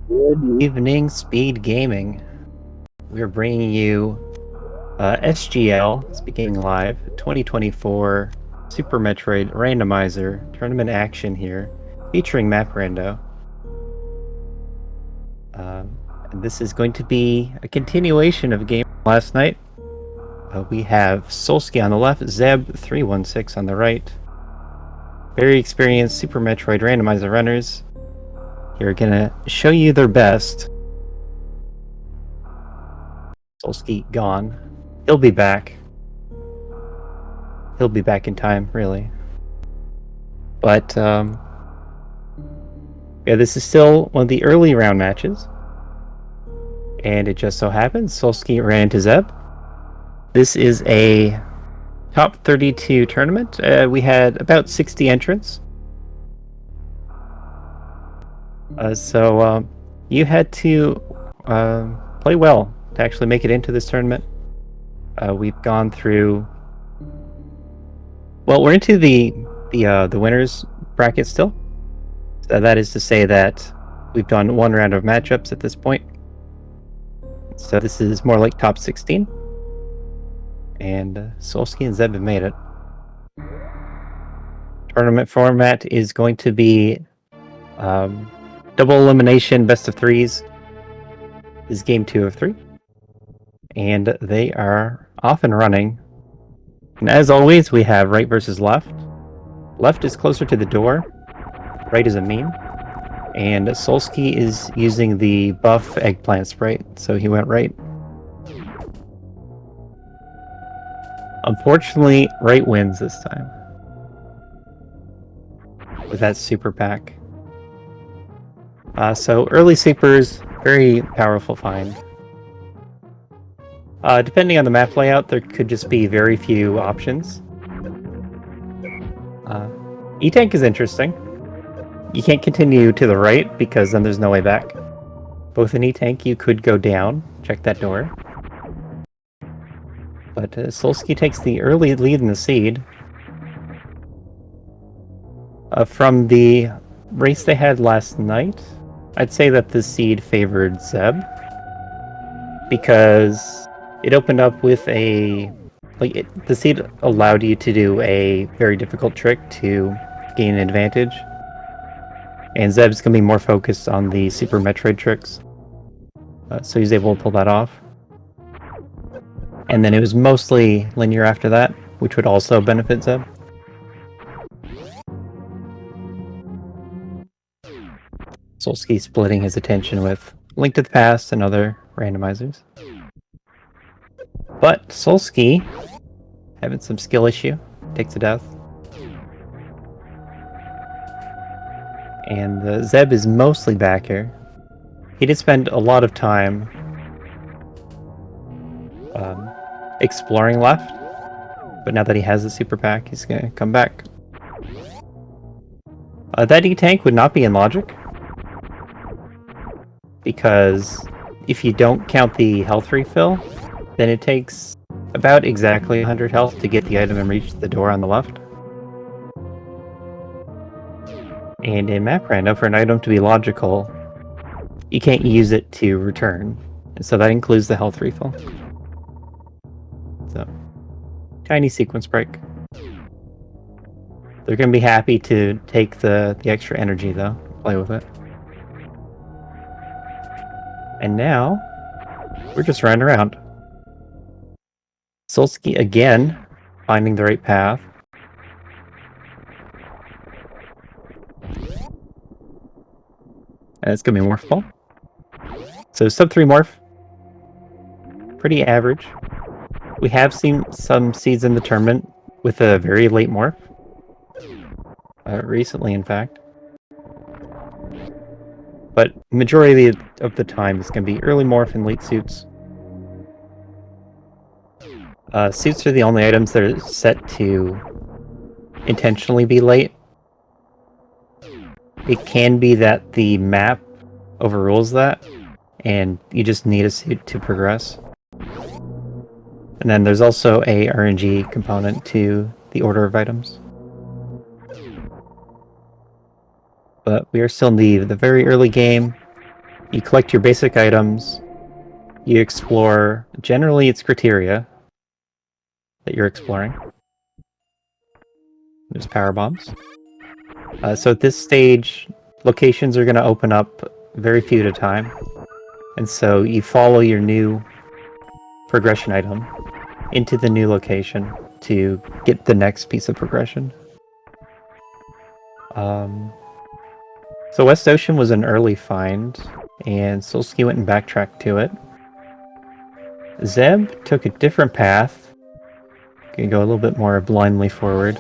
Good evening, Speed Gaming. We're bringing you SGL, Speedgaming Live, 2024 Super Metroid Randomizer Tournament action here, featuring Map Rando. And this is going to be a continuation of a game last night. We have Solski on the left, Zeb316 on the right. Very experienced Super Metroid Randomizer runners. Here gonna show you their best. Solski gone. He'll be back. He'll be back in time, really. But, yeah, this is still one of the early round matches. And it just so happens Solski ran into Zeb. This is a top 32 tournament. We had about 60 entrants. So you had to play well to actually make it into this tournament. We've gone through... Well, we're into the winners bracket still. So that is to say that we've done one round of matchups at this point. So this is more like top 16. And Solski and Zeb have made it. Tournament format is going to be double elimination, best of threes. This is game 2 of 3. And they are off and running. And as always, we have right versus left. Left is closer to the door. Right is a meme. And Solski is using the buff eggplant sprite, so he went right. Unfortunately, right wins this time. With that super pack. So early sleepers, very powerful find. Depending on the map layout, there could just be very few options. E-Tank is interesting. You can't continue to the right because then there's no way back. Both in E-Tank, you could go down, check that door. But Solski takes the early lead in the seed. From the race they had last night, I'd say that the seed favored Zeb. Because it opened up with a... the seed allowed you to do a very difficult trick to gain an advantage. And Zeb's going to be more focused on the Super Metroid tricks. So he's able to pull that off. And then it was mostly linear after that, which would also benefit Zeb. Solski splitting his attention with Link to the Past and other randomizers. But Solski, having some skill issue, takes a death. And Zeb is mostly back here. He did spend a lot of time exploring left, but now that he has the super pack, he's gonna come back. That E-Tank would not be in logic, because if you don't count the health refill, then it takes about exactly 100 health to get the item and reach the door on the left. And in Map Rando, for an item to be logical, you can't use it to return. And so that includes the health refill. So, tiny sequence break. They're going to be happy to take the extra energy, though. Play with it. And now, we're just running around. Solski again, finding the right path. And it's going to be Morph Ball. So sub 3 Morph. Pretty average. We have seen some seeds in the tournament with a very late Morph. Recently, in fact. But majority of the time it's going to be early Morph and late suits. Suits are the only items that are set to intentionally be late. It can be that the map overrules that, and you just need a suit to progress. And then there's also a RNG component to the order of items. But we are still in the very early game. You collect your basic items. You explore. Generally, it's criteria that you're exploring. There's power bombs. So at this stage, locations are going to open up very few at a time. And so you follow your new progression item into the new location to get the next piece of progression. So West Ocean was an early find, and Solski went and backtracked to it. Zeb took a different path. Can go a little bit more blindly forward.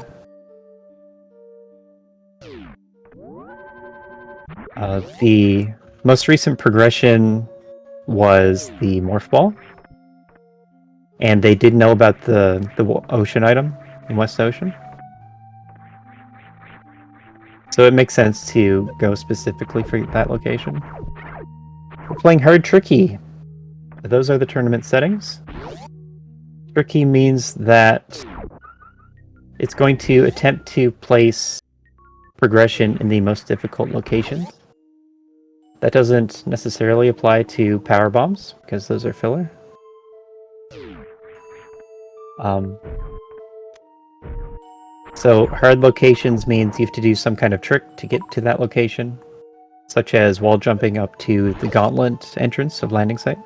The most recent progression was the Morph Ball. And they did know about the ocean item in West Ocean. So it makes sense to go specifically for that location. We're playing Hard Tricky. Those are the tournament settings. Tricky means that it's going to attempt to place progression in the most difficult locations. That doesn't necessarily apply to power bombs, because those are filler. So hard locations means you have to do some kind of trick to get to that location, such as wall jumping up to the gauntlet entrance of landing site.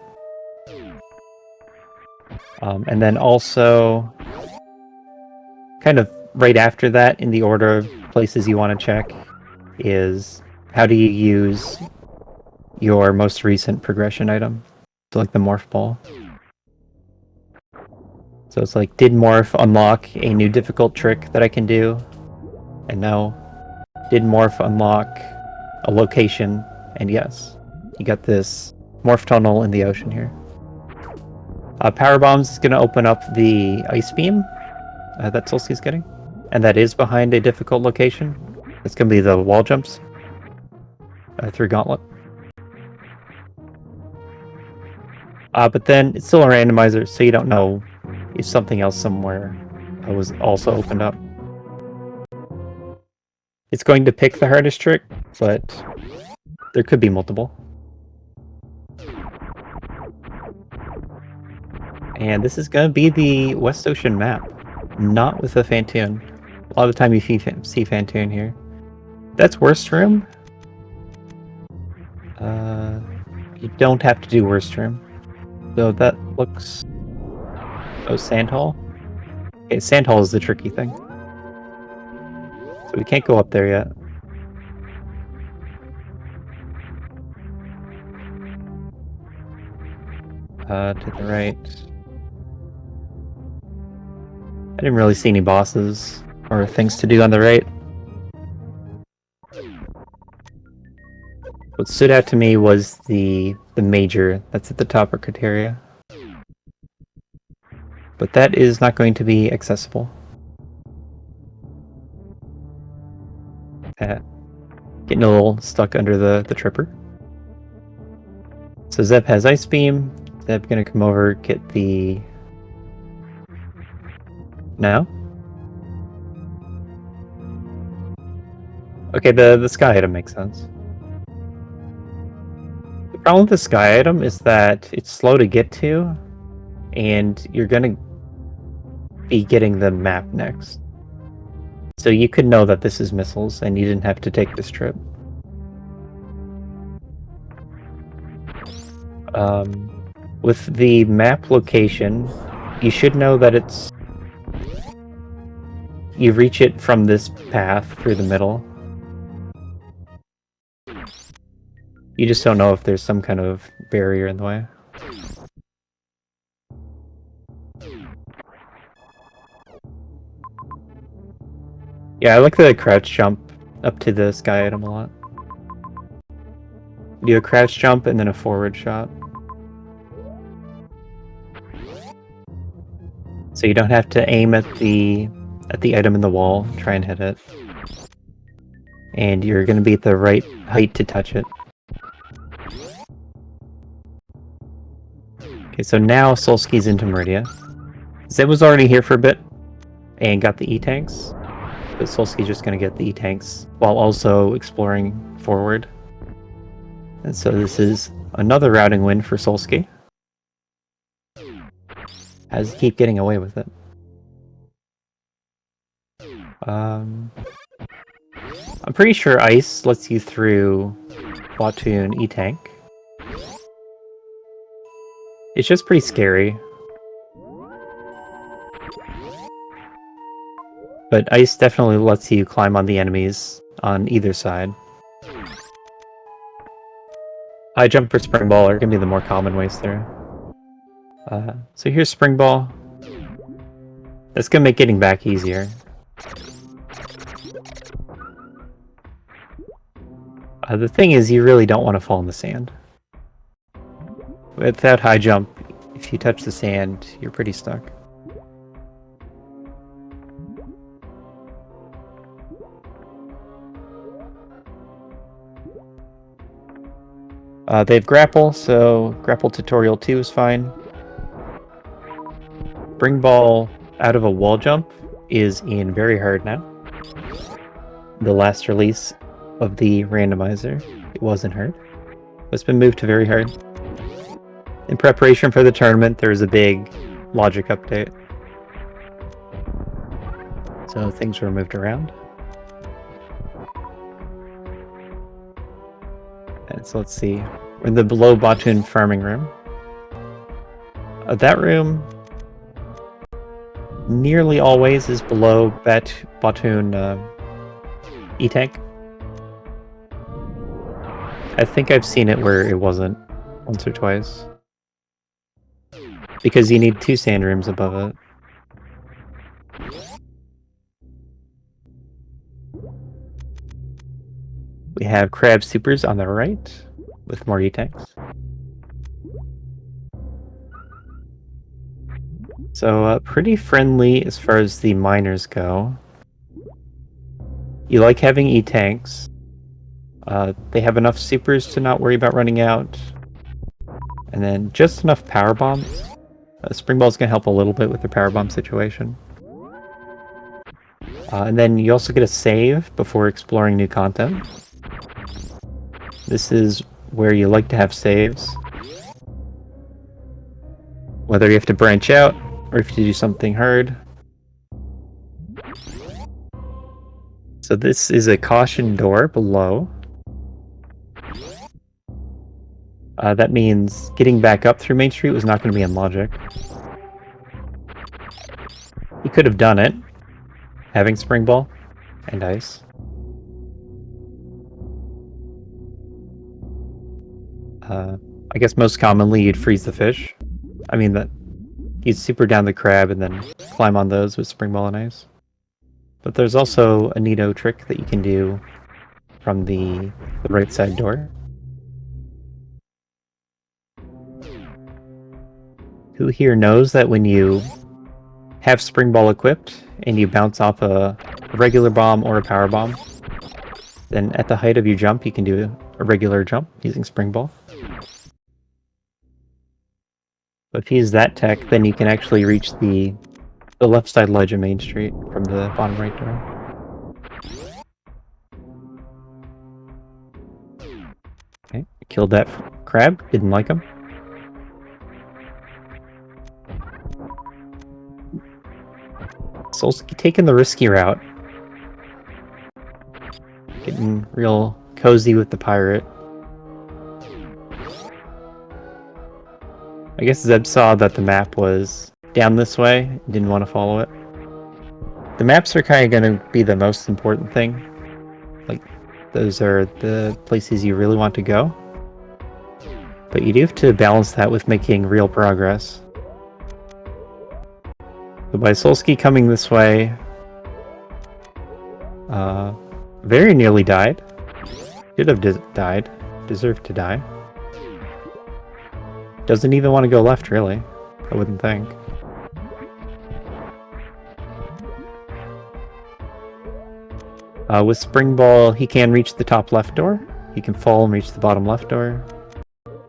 And then also, kind of right after that, in the order of places you want to check, is how do you use your most recent progression item, so like the Morph Ball. So it's like, did Morph unlock a new difficult trick that I can do? And no. Did Morph unlock a location? And yes. You got this Morph tunnel in the ocean here. Power Bombs is going to open up the Ice Beam that Solski's getting. And that is behind a difficult location. It's going to be the wall jumps through Gauntlet. But then it's still a randomizer, so you don't know if something else somewhere was also opened up. It's going to pick the hardest trick, but there could be multiple. And this is going to be the West Ocean map, not with a Fantoon. A lot of the time you see Fantoon here. That's Worst Room. You don't have to do Worst Room. So that looks... Oh, Sand Hall? Okay, Sand Hall is the tricky thing. So we can't go up there yet. To the right. I didn't really see any bosses or things to do on the right. What stood out to me was the major that's at the top of criteria. But that is not going to be accessible. Getting a little stuck under the tripper. So Zeb has Ice Beam. Zeb gonna come over, get the... No? Okay, the sky item makes sense. The problem with the sky item is that it's slow to get to, and you're gonna be getting the map next. So you could know that this is missiles, and you didn't have to take this trip. With the map location, you should know that it's... You reach it from this path through the middle. You just don't know if there's some kind of barrier in the way. Yeah, I like the crouch jump up to the sky item a lot. Do a crouch jump and then a forward shot. So you don't have to aim at the item in the wall, try and hit it. And you're going to be at the right height to touch it. Okay, so now Solski's into Meridia. Zeb was already here for a bit and got the E-tanks. But Solski's just going to get the E-tanks while also exploring forward. And so this is another routing win for Solski. Has to keep getting away with it. I'm pretty sure Ice lets you through Platoon E-Tank. It's just pretty scary. But Ice definitely lets you climb on the enemies on either side. High jump or spring ball are going to be the more common ways there. So here's spring ball. That's going to make getting back easier. The thing is, you really don't want to fall in the sand. Without high jump, if you touch the sand, you're pretty stuck. They have grapple, so grapple tutorial 2 is fine. Spring ball out of a wall jump is in very hard now. The last release of the randomizer, it wasn't hard. It's been moved to very hard. In preparation for the tournament, there was a big logic update. So things were moved around. And so let's see. We're in the below Batoon farming room. That room nearly always is below Batoon E-Tank. I think I've seen it where it wasn't once or twice. Because you need 2 sand rooms above it. We have crab supers on the right with more E-Tanks. So pretty friendly as far as the miners go. You like having E-Tanks. They have enough supers to not worry about running out. And then just enough power bombs. Spring Ball's going to help a little bit with the power bomb situation. And then you also get a save before exploring new content. This is where you like to have saves. Whether you have to branch out or if you do something hard. So this is a caution door below. That means getting back up through Main Street was not going to be in logic. You could have done it, having Spring Ball and Ice. I guess most commonly you'd freeze the fish. I mean, that you'd super down the crab and then climb on those with Spring Ball and Ice. But there's also a neato trick that you can do from the right side door. Who here knows that when you have Spring Ball equipped and you bounce off a regular bomb or a power bomb, then at the height of your jump you can do a regular jump using Spring Ball. But if you use that tech, then you can actually reach the left side ledge of Main Street from the bottom right door. Okay, killed that crab, didn't like him. Solski taking the risky route. Getting real cozy with the pirate. I guess Zeb saw that the map was down this way and didn't want to follow it. The maps are kind of going to be the most important thing. Like, those are the places you really want to go. But you do have to balance that with making real progress. So by Solski coming this way, very nearly died. Should have died. Deserved to die. Doesn't even want to go left, really. I wouldn't think. With Spring Ball, he can reach the top left door. He can fall and reach the bottom left door.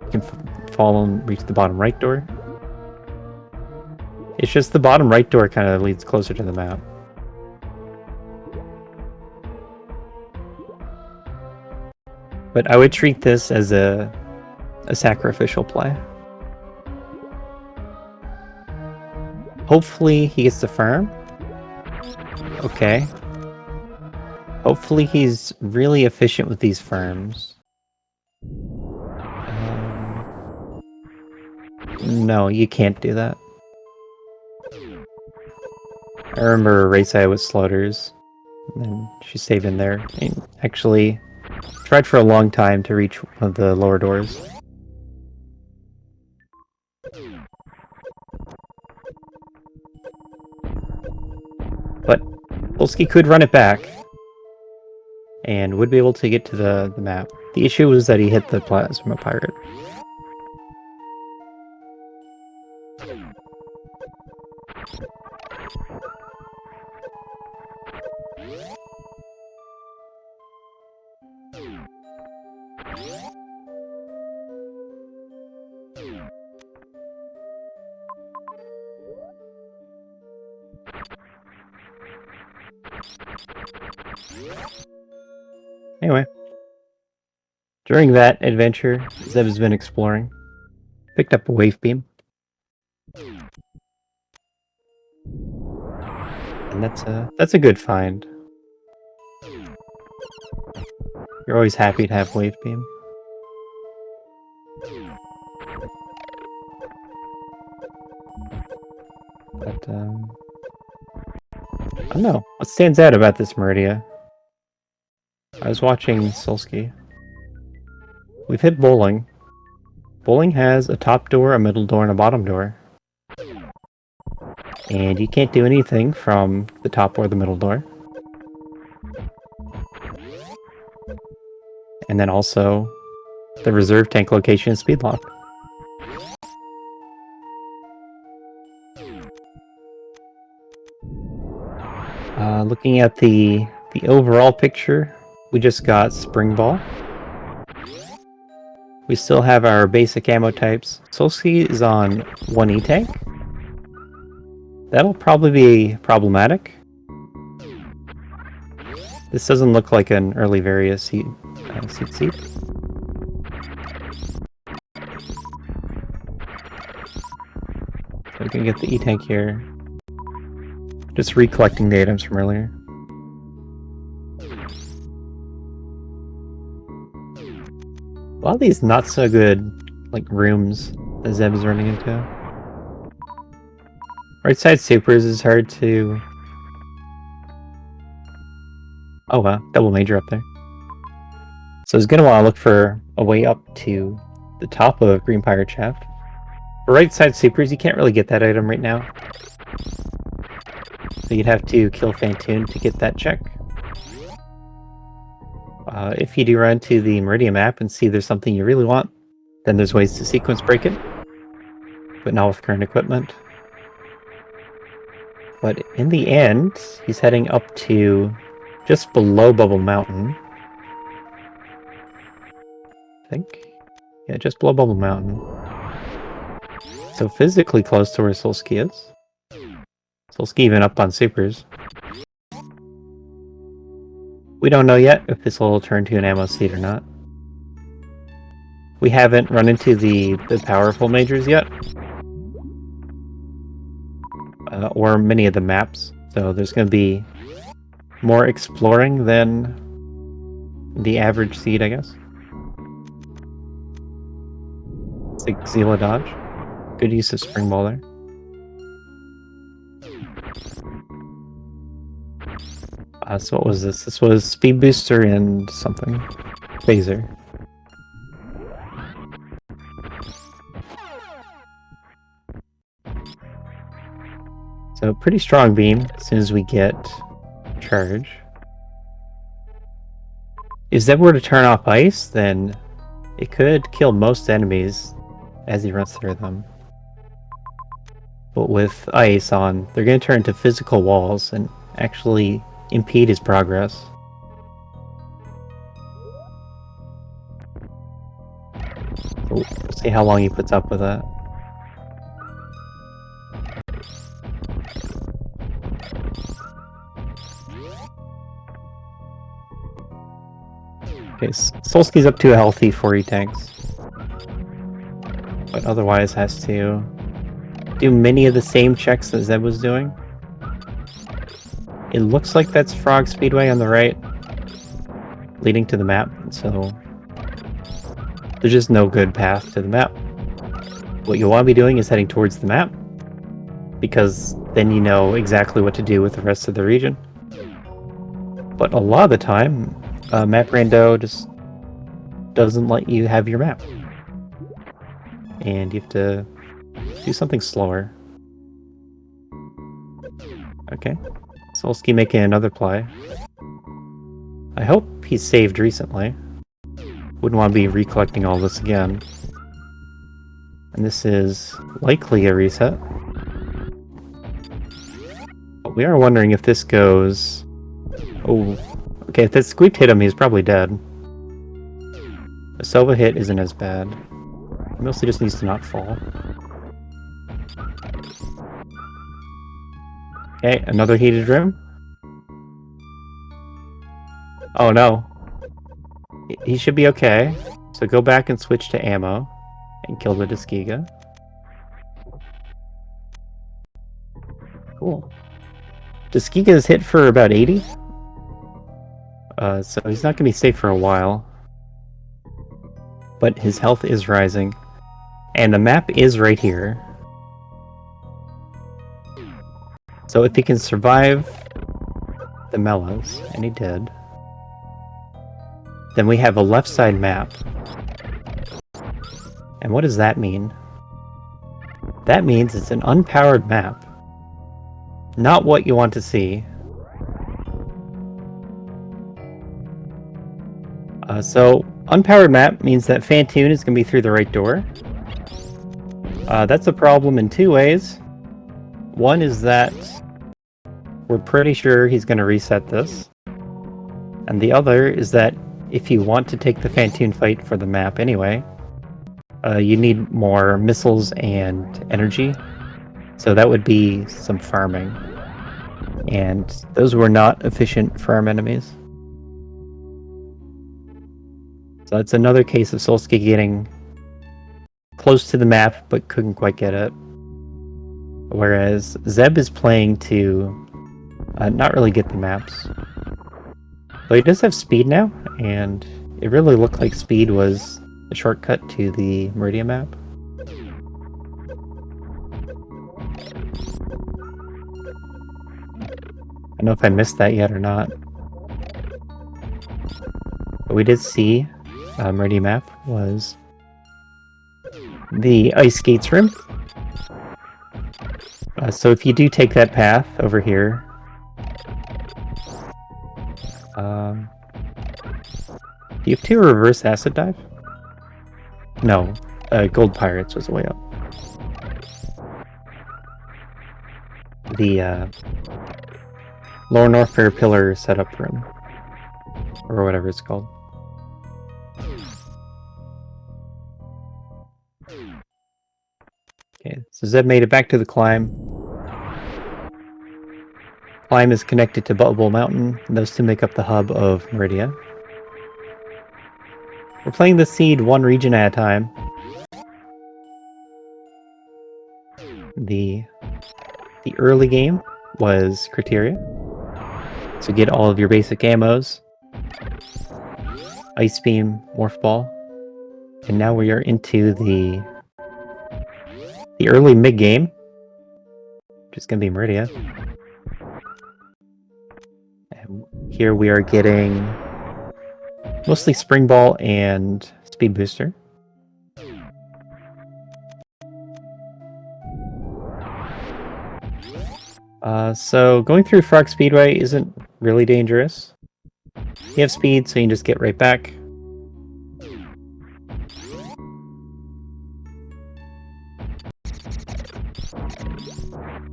He can fall and reach the bottom right door. It's just the bottom right door kind of leads closer to the map. But I would treat this as a sacrificial play. Hopefully he gets the farm. Okay. Hopefully he's really efficient with these farms. No, you can't do that. I remember a race I with Slaughters, and then she stayed in there. And actually tried for a long time to reach one of the lower doors. But Solski could run it back and would be able to get to the map. The issue was that he hit the Plasma Pirate. Anyway, during that adventure, Zeb has been exploring. Picked up a wave beam. And that's a good find. You're always happy to have wave beam. But I don't know. What stands out about this Meridia? I was watching Solski. We've hit bowling. Bowling has a top door, a middle door, and a bottom door. And you can't do anything from the top or the middle door. And then also, the reserve tank location is speedlock. Looking at the overall picture, we just got Spring Ball. We still have our basic ammo types. Solski is on 1 E-Tank. That'll probably be problematic. This doesn't look like an early Various seat. So we can get the E-Tank here. Just recollecting the items from earlier. A lot of these not so good, like, rooms that Zeb is running into. Right side supers is hard to... Oh wow, double major up there. So he's gonna want to look for a way up to the top of Green Pirate Shaft. For right side supers, you can't really get that item right now. So you'd have to kill Fantoon to get that check. If you do run to the Meridian map and see there's something you really want, then there's ways to sequence break it, but not with current equipment. But in the end, he's heading up to just below Bubble Mountain. I think. Yeah, just below Bubble Mountain. So physically close to where Solski is. Solski even up on supers. We don't know yet if this will turn to an ammo seed or not. We haven't run into the powerful majors yet. Or many of the maps. So there's going to be more exploring than the average seed, I guess. It's like Zila dodge. Good use of Spring Ball there. So what was this? This was Speed Booster and something. Phaser. So pretty strong beam as soon as we get charge. If Zeb were to turn off ice, then it could kill most enemies as he runs through them. But with ice on, they're going to turn into physical walls and actually impede his progress. So we'll see how long he puts up with that. Okay, Solski's up to a healthy 40 tanks. But otherwise has to do many of the same checks that Zeb was doing. It looks like that's Frog Speedway on the right, leading to the map, so there's just no good path to the map. What you want to be doing is heading towards the map, because then you know exactly what to do with the rest of the region. But a lot of the time, Map Rando just doesn't let you have your map. And you have to do something slower. Okay. Solski making another play. I hope he's saved recently. Wouldn't want to be recollecting all this again. And this is likely a reset. But we are wondering if this goes... Oh, okay, if this squeaked hit him, he's probably dead. A Sova hit isn't as bad. He mostly just needs to not fall. Okay, another heated rim. Oh no. He should be okay. So go back and switch to ammo and kill the Deskiga. Cool. Deskiga is hit for about 80. So he's not going to be safe for a while. But his health is rising. And the map is right here. So if he can survive the Mellas, and he did, then we have a left side map. And what does that mean? That means it's an unpowered map. Not what you want to see. So, unpowered map means that Fantoon is going to be through the right door. That's a problem in two ways. One is that we're pretty sure he's going to reset this. And the other is that if you want to take the Fantoon fight for the map anyway, you need more missiles and energy. So that would be some farming. And those were not efficient farm enemies. So that's another case of Solski getting close to the map, but couldn't quite get it. Whereas Zeb is playing to not really get the maps. But he does have speed now, and it really looked like speed was a shortcut to the Meridia map. I don't know if I missed that yet or not. But we did see Meridia map was the Ice Skates room. So if you do take that path over here, do you have to reverse acid dive? No, Gold Pirates was the way up. The Lower North Fair Pillar setup room, or whatever it's called. Okay, so Zeb made it back to the climb. Climb is connected to Bubble Mountain, and those two make up the hub of Meridia. We're playing the seed one region at a time. The early game was Criteria. So get all of your basic ammos. Ice Beam, Morph Ball. And now we are into the early mid-game, which is going to be Meridia. And here we are getting mostly Spring Ball and Speed Booster. So going through Frog Speedway isn't really dangerous. You have speed, so you can just get right back.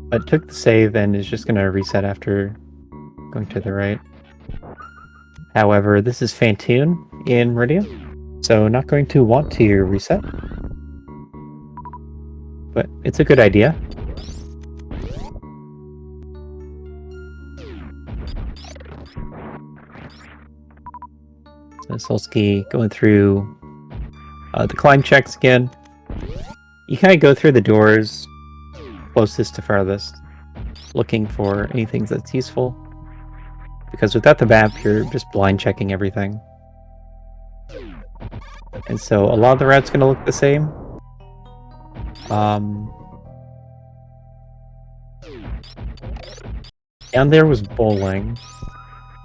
But took the save and is just going to reset after going to the right. However, this is Fantoon in Meridia, so not going to want to reset. But it's a good idea. So Solski going through the climb checks again. You kind of go through the doors closest to farthest, looking for anything that's useful. Because without the map, you're just blind checking everything. And so a lot of the routes going to look the same. Down there was bowling,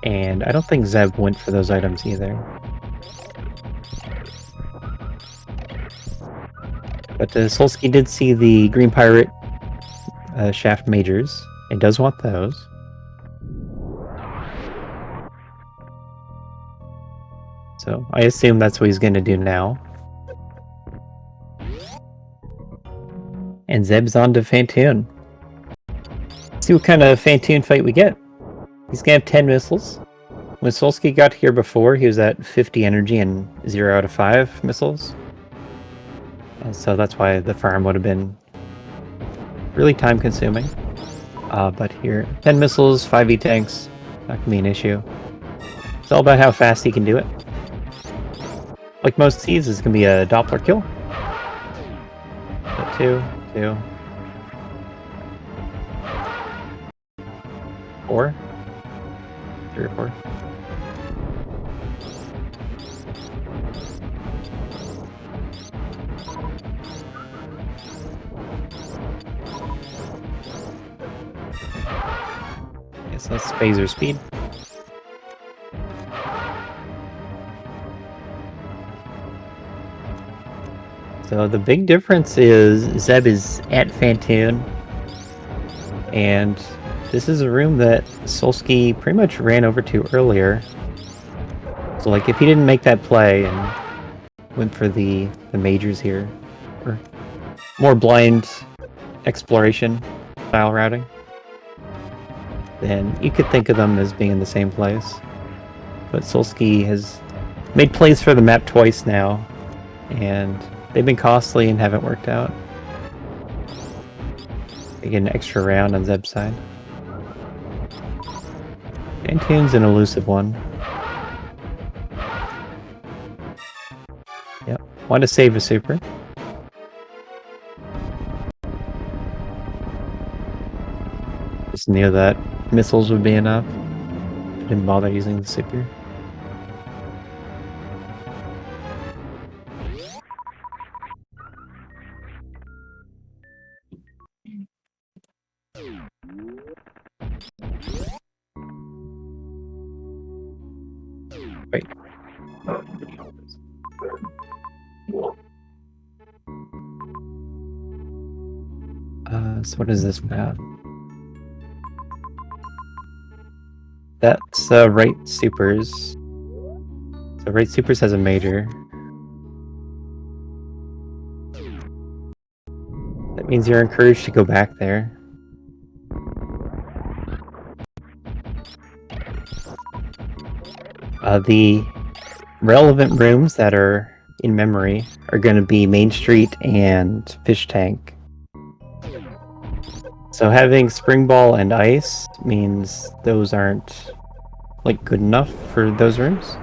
and I don't think Zeb went for those items either. But Solski did see the Green Pirate Shaft Majors, and does want those. So I assume that's what he's going to do now. And Zeb's on to Fantoon. Let's see what kind of Fantoon fight we get. He's going to have 10 missiles. When Solski got here before, he was at 50 energy and 0 out of 5 missiles. And so that's why the farm would have been really time-consuming. But here, 10 missiles, 5 E-tanks, not going to be an issue. It's all about how fast he can do it. Like most seeds, it's going to be a Doppler kill. So 2, 4. 3 or 4. Yes, that's phaser speed. So the big difference is Zeb is at Fantoon, and this is a room that Solski pretty much ran over to earlier. So like if he didn't make that play and went for the majors here, or more blind exploration style routing, then you could think of them as being in the same place. But Solski has made plays for the map twice now, and they've been costly and haven't worked out. They get an extra round on Zeb's side. Fantoon's an elusive one. Yep, want to save a super. Just knew that missiles would be enough. Didn't bother using the super. Wait. So what is this map? That's right supers. So right supers has a major. That means you're encouraged to go back there. The relevant rooms that are in memory are going to be Main Street and Fish Tank. So having Spring Ball and Ice means those aren't like good enough for those rooms.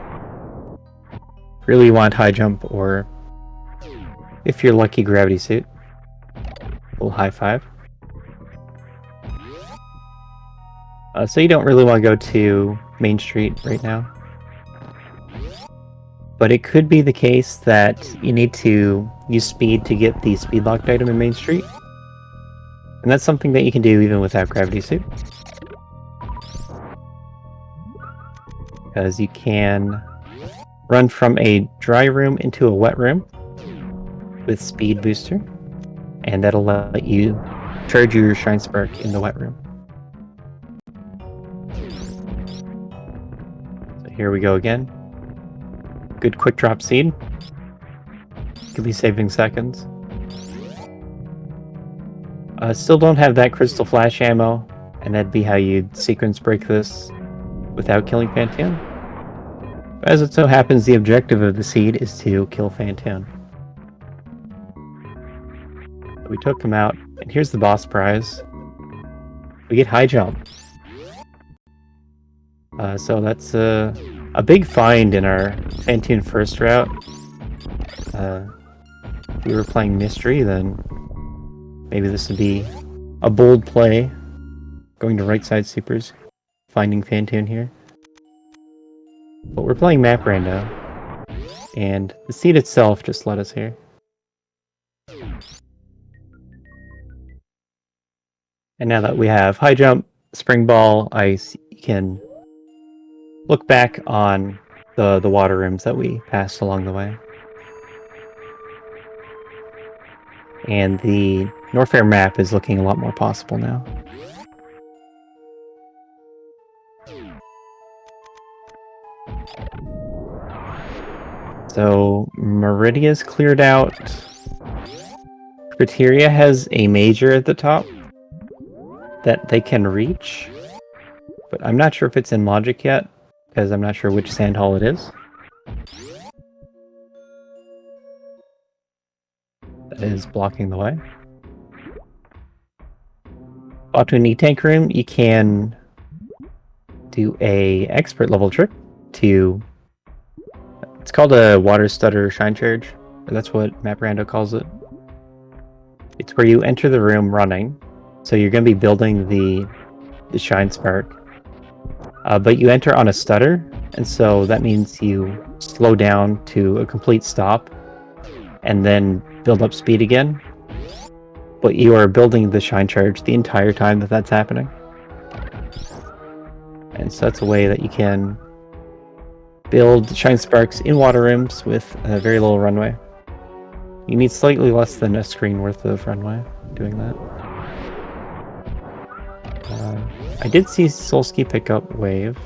Really want High Jump, or if you're lucky, Gravity Suit. Little High Five. So you don't really want to go to Main Street right now. But it could be the case that you need to use speed to get the speed locked item in Main Street. And that's something that you can do even without Gravity Suit. Because you can run from a dry room into a wet room with Speed Booster. And that'll let you charge your Shine Spark in the wet room. So here we go again. Good quick drop seed. Could be saving seconds. Still don't have that Crystal Flash ammo, and that'd be how you'd sequence break this without killing Fantoon. As it so happens, the objective of the seed is to kill Fantoon. We took him out, and here's the boss prize. We get High Jump. So that's a a big find in our Fantoon first route. If we were playing Mystery, then maybe this would be a bold play. Going to right side supers, finding Fantoon here. But we're playing map rando, and the seed itself just led us here. And now that we have high jump, spring ball, ice, you can look back on the water rooms that we passed along the way. And the Norfair map is looking a lot more possible now. So Meridia's cleared out. Criteria has a major at the top that they can reach, but I'm not sure if it's in logic yet, because I'm not sure which sand hall it is. That is blocking the way. Up to an E-tank room, you can do a expert level trick to... It's called a water stutter shine charge. That's what Map Rando calls it. It's where you enter the room running. So you're going to be building the shine spark. But you enter on a stutter, and so that means you slow down to a complete stop and then build up speed again. But you are building the shine charge the entire time that that's happening. And so that's a way that you can build shine sparks in water rooms with a very little runway. You need slightly less than a screen worth of runway doing that. I did see Solski pick up wave.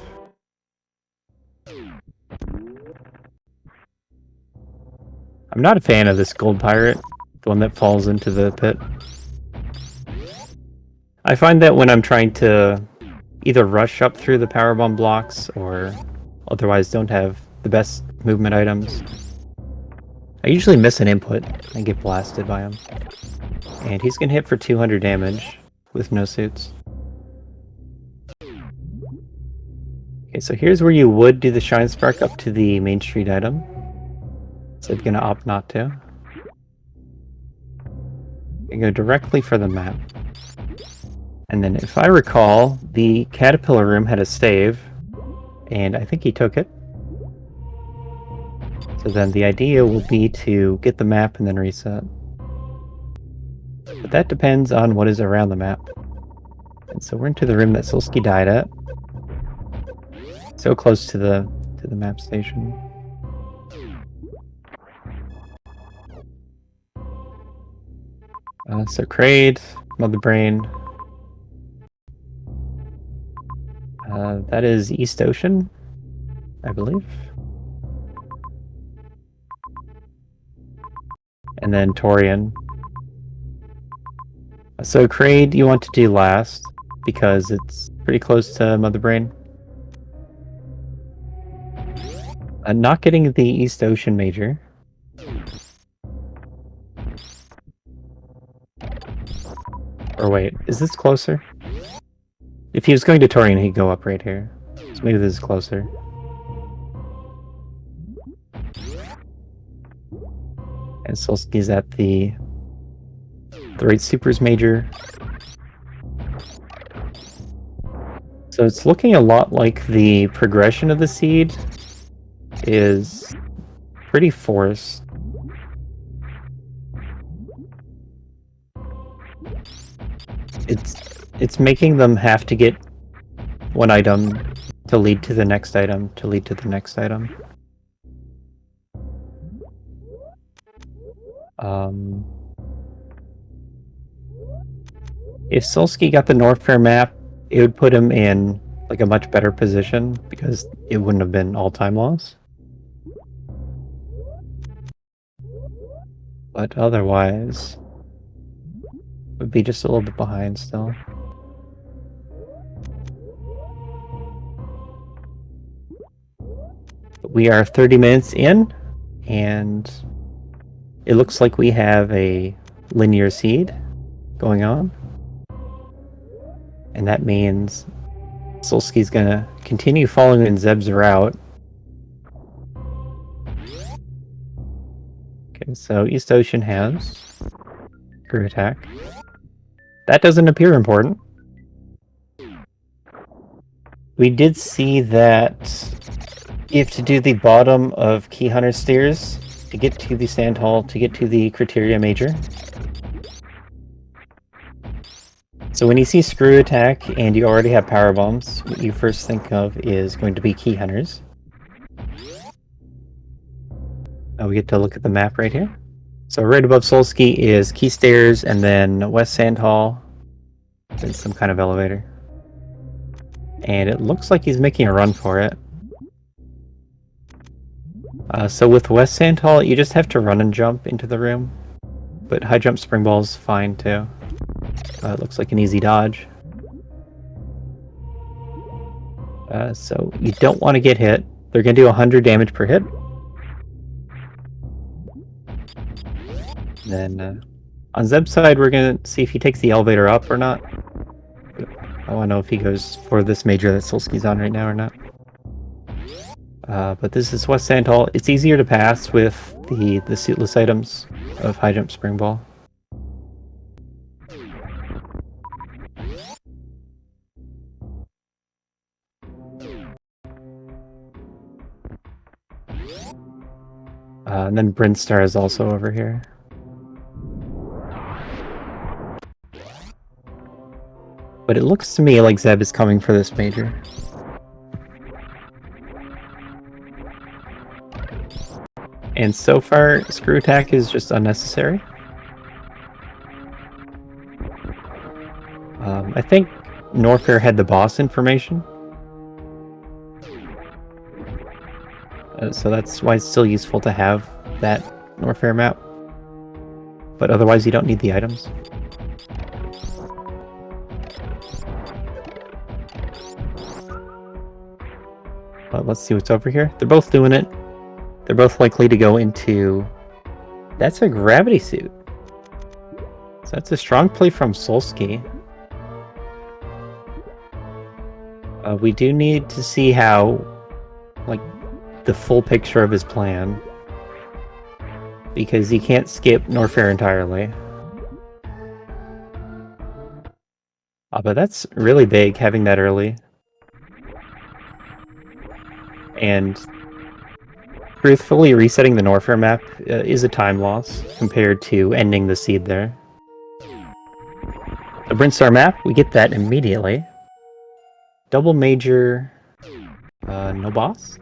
I'm not a fan of this gold pirate, the one that falls into the pit. I find that when I'm trying to either rush up through the powerbomb blocks or otherwise don't have the best movement items, I usually miss an input and get blasted by him. And he's gonna hit for 200 damage with no suits. Okay, so here's where you would do the shine spark up to the main street item. So I'm gonna opt not to. And go directly for the map. And then if I recall, the caterpillar room had a stave, and I think he took it. So then the idea will be to get the map and then reset. But that depends on what is around the map. And so we're into the room that Solski died at. So close to the map station. So Kraid, Mother Brain. That is East Ocean, I believe. And then Torian. So Kraid you want to do last, because it's pretty close to Mother Brain. Not getting the East Ocean Major. Or wait, is this closer? If he was going to Torian, he'd go up right here. So maybe this is closer. And Solski's at the right supers major. So it's looking a lot like the progression of the seed is pretty forced. It's making them have to get one item to lead to the next item, to lead to the next item. If Solski got the Norfair map, it would put him in like a much better position because it wouldn't have been all-time loss. But otherwise, would be just a little bit behind still. But we are 30 minutes in, and it looks like we have a linear seed going on. And that means Solski's gonna continue following in Zeb's route So East Ocean has Screw Attack. That doesn't appear important. We did see that you have to do the bottom of Key Hunter Stairs to get to the Sand Hall, to get to the Criteria Major. So when you see Screw Attack and you already have Power Bombs, what you first think of is going to be Key Hunters. We get to look at the map right here. So right above Solski is Key Stairs, and then West Sand Hall, then some kind of elevator. And it looks like he's making a run for it. So with West Sand Hall, you just have to run and jump into the room. But high jump spring ball's fine too. It looks like an easy dodge. So you don't want to get hit. They're going to do 100 damage per hit. Then on Zeb's side, we're going to see if he takes the elevator up or not. I want to know if he goes for this major that Solski's on right now or not. But this is West Sand Hall. It's easier to pass with the suitless items of high jump spring ball. And then Brinstar is also over here. But it looks to me like Zeb is coming for this major. And so far, Screw Attack is just unnecessary. I think Norfair had the boss information. So that's why it's still useful to have that Norfair map. But otherwise you don't need the items. But let's see what's over here. They're both doing it. They're both likely to go into... That's a gravity suit. So that's a strong play from Solski. We do need to see how, like, the full picture of his plan. Because he can't skip Norfair entirely. But that's really big, having that early. And truthfully, resetting the Norfair map is a time loss compared to ending the seed there. A Brinstar map, we get that immediately. Double major... no boss?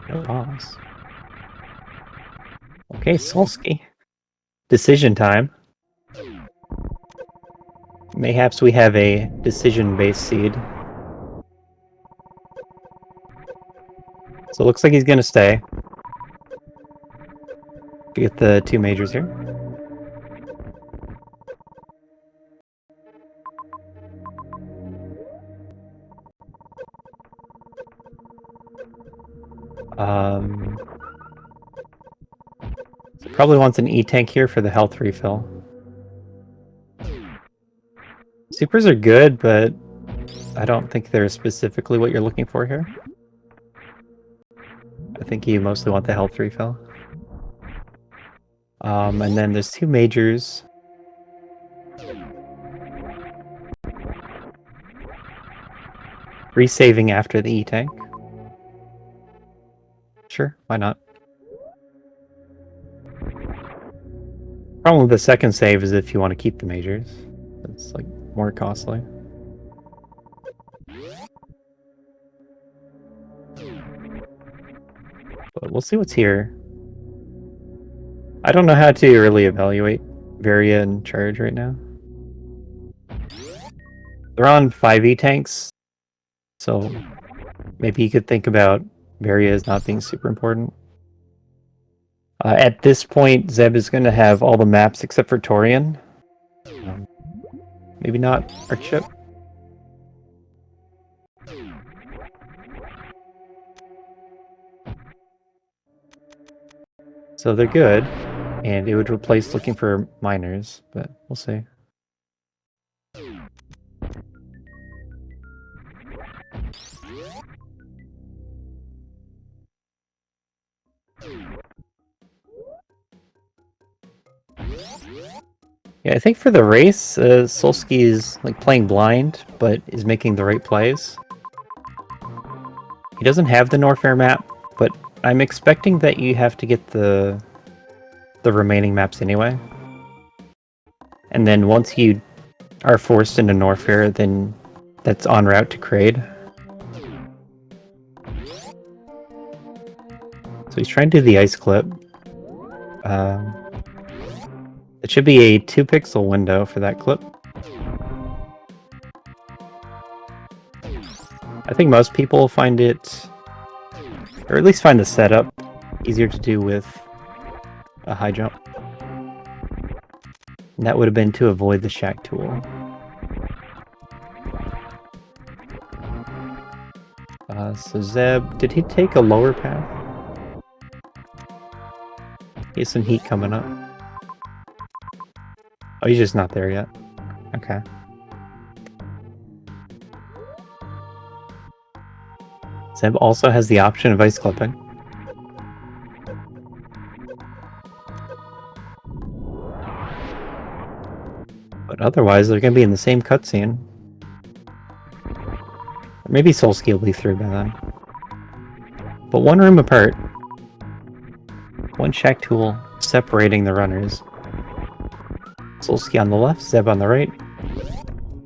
No boss. Okay, Solski. Decision time. Mayhaps we have a decision-based seed. So it looks like he's gonna stay. Get the two majors here. So probably wants an E-tank here for the health refill. Supers are good, but I don't think they're specifically what you're looking for here. I think you mostly want the health refill. And then there's two majors. Resaving after the E-tank. Sure, why not? Problem with the second save is if you want to keep the majors. It's like more costly. But we'll see what's here. I don't know how to really evaluate Varia and Charge right now. They're on 5e tanks, so maybe you could think about Varia as not being super important. At this point, Zeb is going to have all the maps except for Torian. Maybe not Archship. So they're good, and it would replace looking for miners, but we'll see. Yeah, I think for the race, Solski is like playing blind, but is making the right plays. He doesn't have the Norfair map, but I'm expecting that you have to get the remaining maps anyway. And then once you are forced into Norfair, then that's en route to Kraid. So he's trying to do the ice clip. It should be a 2-pixel window for that clip. I think most people find it, or at least find the setup, easier to do with a high jump. And that would have been to avoid the shack tool. So Zeb, did he take a lower path? He has some heat coming up. Oh, he's just not there yet. Okay. Zeb also has the option of ice clipping. But otherwise, they're going to be in the same cutscene. Or maybe Solski will be through by then. But one room apart. One shack tool separating the runners. Solski on the left, Zeb on the right.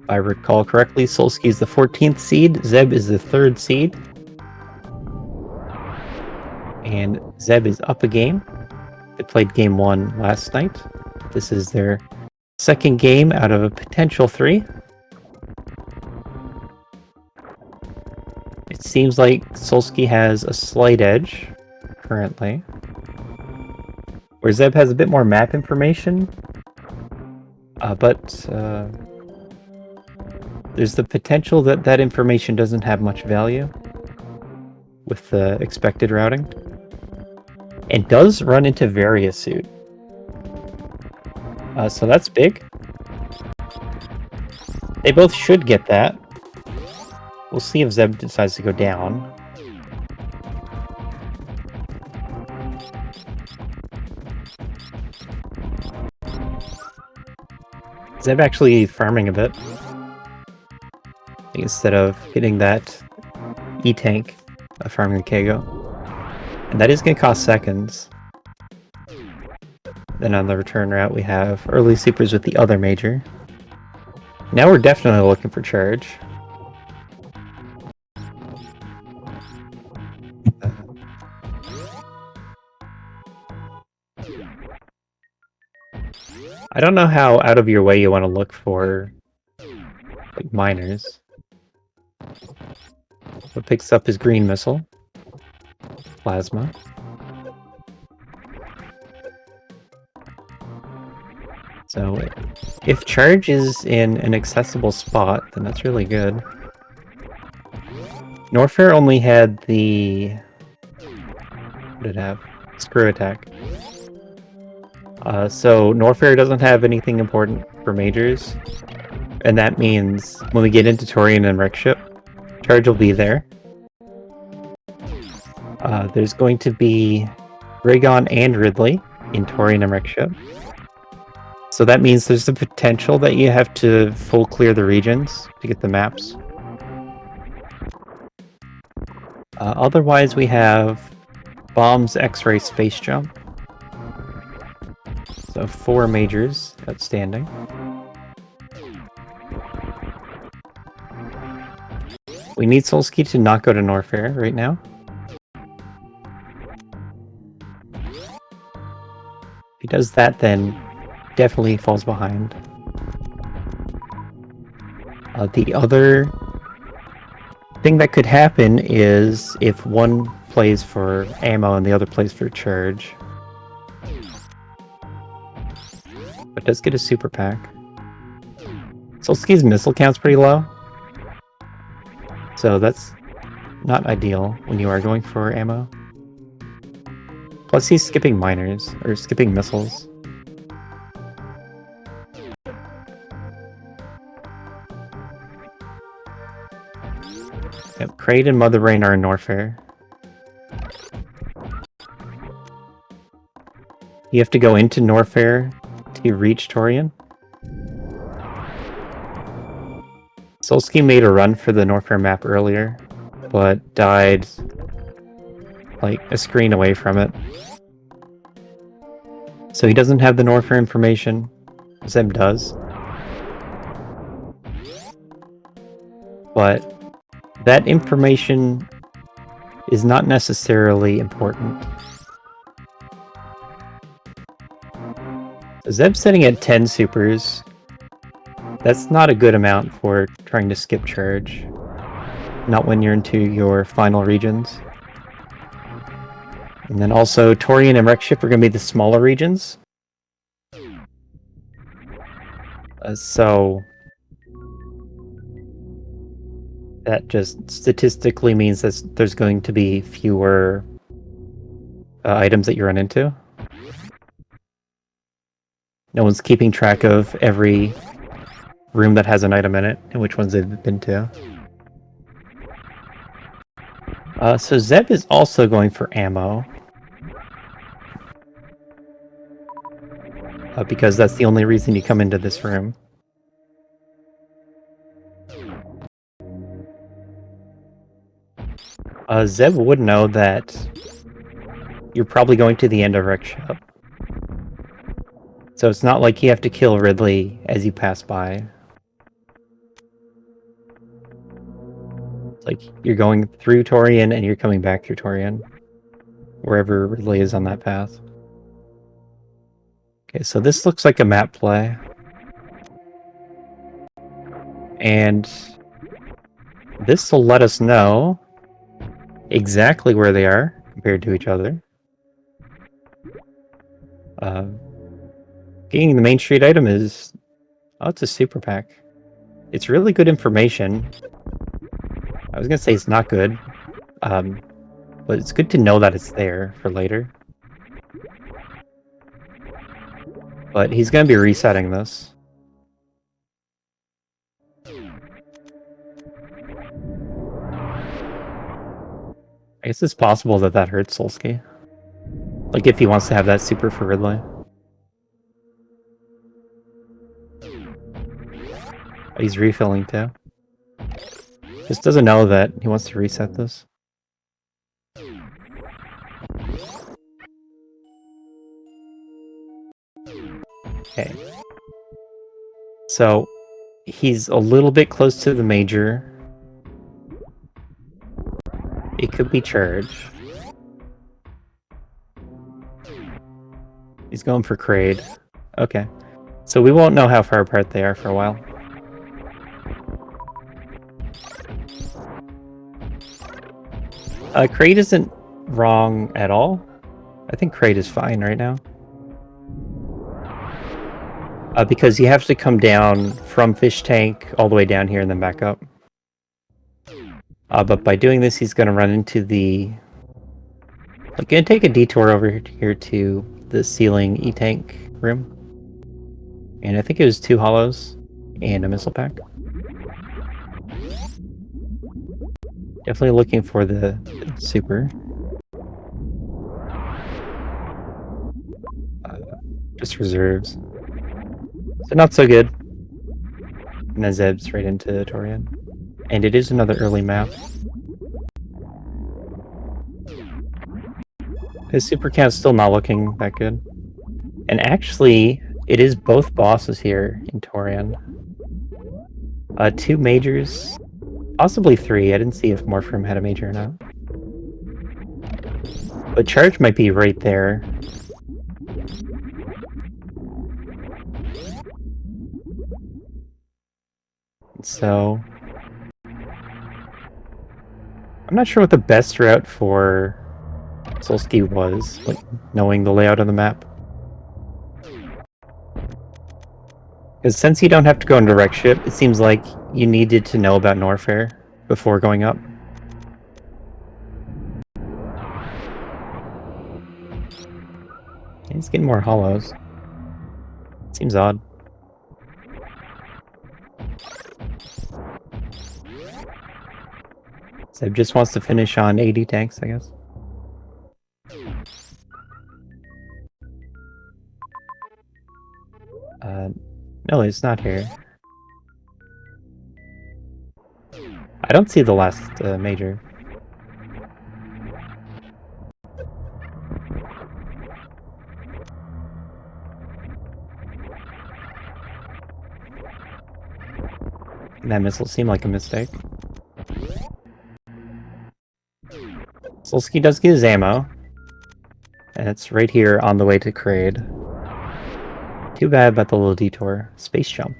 If I recall correctly, Solski is the 14th seed, Zeb is the 3rd seed. And Zeb is up a game. They played game 1 last night. This is their 2nd game out of a potential 3. It seems like Solski has a slight edge currently, where Zeb has a bit more map information, but there's the potential that that information doesn't have much value with the expected routing, and does run into Varia suit. So that's big. They both should get that. We'll see if Zeb decides to go down. Zeb actually farming a bit. Instead of hitting that E-tank, farming the Kago. And that is going to cost seconds. Then on the return route we have early supers with the other major. Now we're definitely looking for charge. I don't know how out of your way you want to look for like miners. What picks up his green missile. Plasma. So if charge is in an accessible spot, then that's really good. Norfair only had the... what did it have? Screw attack. So Norfair doesn't have anything important for majors. And that means when we get into Torian and Wreck Ship, charge will be there. There's going to be Raygon and Ridley in Torian and Wreck Ship. So that means there's the potential that you have to full clear the regions to get the maps. Otherwise we have Bomb's X-Ray Space Jump. So 4 majors outstanding. We need Solski to not go to Norfair right now. If he does that, then definitely falls behind. The other thing that could happen is if one plays for ammo and the other plays for charge. But does get a super pack. Solski's missile count's pretty low. So that's not ideal when you are going for ammo. Plus he's skipping miners, or skipping missiles. Yep, Kraid and Mother Brain are in Norfair. You have to go into Norfair to reach Torian. Solski made a run for the Norfair map earlier, but died like a screen away from it. So he doesn't have the Norfair information. Zeb does. But that information is not necessarily important. So Zeb's sitting at 10 supers. That's not a good amount for trying to skip charge. Not when you're into your final regions. And then also, Torian and Wreck Ship are going to be the smaller regions. So that just statistically means that there's going to be fewer items that you run into. No one's keeping track of every room that has an item in it and which ones they've been to. So Zeb is also going for ammo. Because that's the only reason you come into this room. Zeb would know that you're probably going to the end of Wreck Shop. So it's not like you have to kill Ridley as you pass by. It's like you're going through Torian and you're coming back through Torian. Wherever Ridley is on that path. Okay, so this looks like a map play. And this will let us know exactly where they are compared to each other. Getting the Main Street item is... Oh, it's a super pack. It's really good information. I was gonna say it's not good. But it's good to know that it's there for later. But he's gonna be resetting this. I guess it's possible that hurts Solski. Like if he wants to have that super for Ridley. He's refilling too. Just doesn't know that he wants to reset this. Okay. So he's a little bit close to the major. It could be charge. He's going for Kraid. Okay. So we won't know how far apart they are for a while. Kraid isn't wrong at all. I think Kraid is fine right now. Because you have to come down from Fish Tank all the way down here and then back up. But by doing this, he's going to run into the... I'm going to take a detour over here to the ceiling E-Tank room. And I think it was 2 hollows and a missile pack. Definitely looking for the super. Just reserves. So not so good. And then Zeb's right into Torian. And it is another early map. His super count's still not looking that good. And actually, it is both bosses here in Torian. 2 majors. Possibly 3. I didn't see if Morphroom had a major or not. But charge might be right there. So... I'm not sure what the best route for Solski was, like knowing the layout of the map. Because since you don't have to go into Wreck Ship, it seems like you needed to know about Norfair before going up. He's getting more hollows. Seems odd. Zeb just wants to finish on 80 tanks, I guess. No, it's not here. I don't see the last major. That missile seemed like a mistake. Solski does get his ammo. And it's right here on the way to Kraid. Too bad about the little detour. Space jump.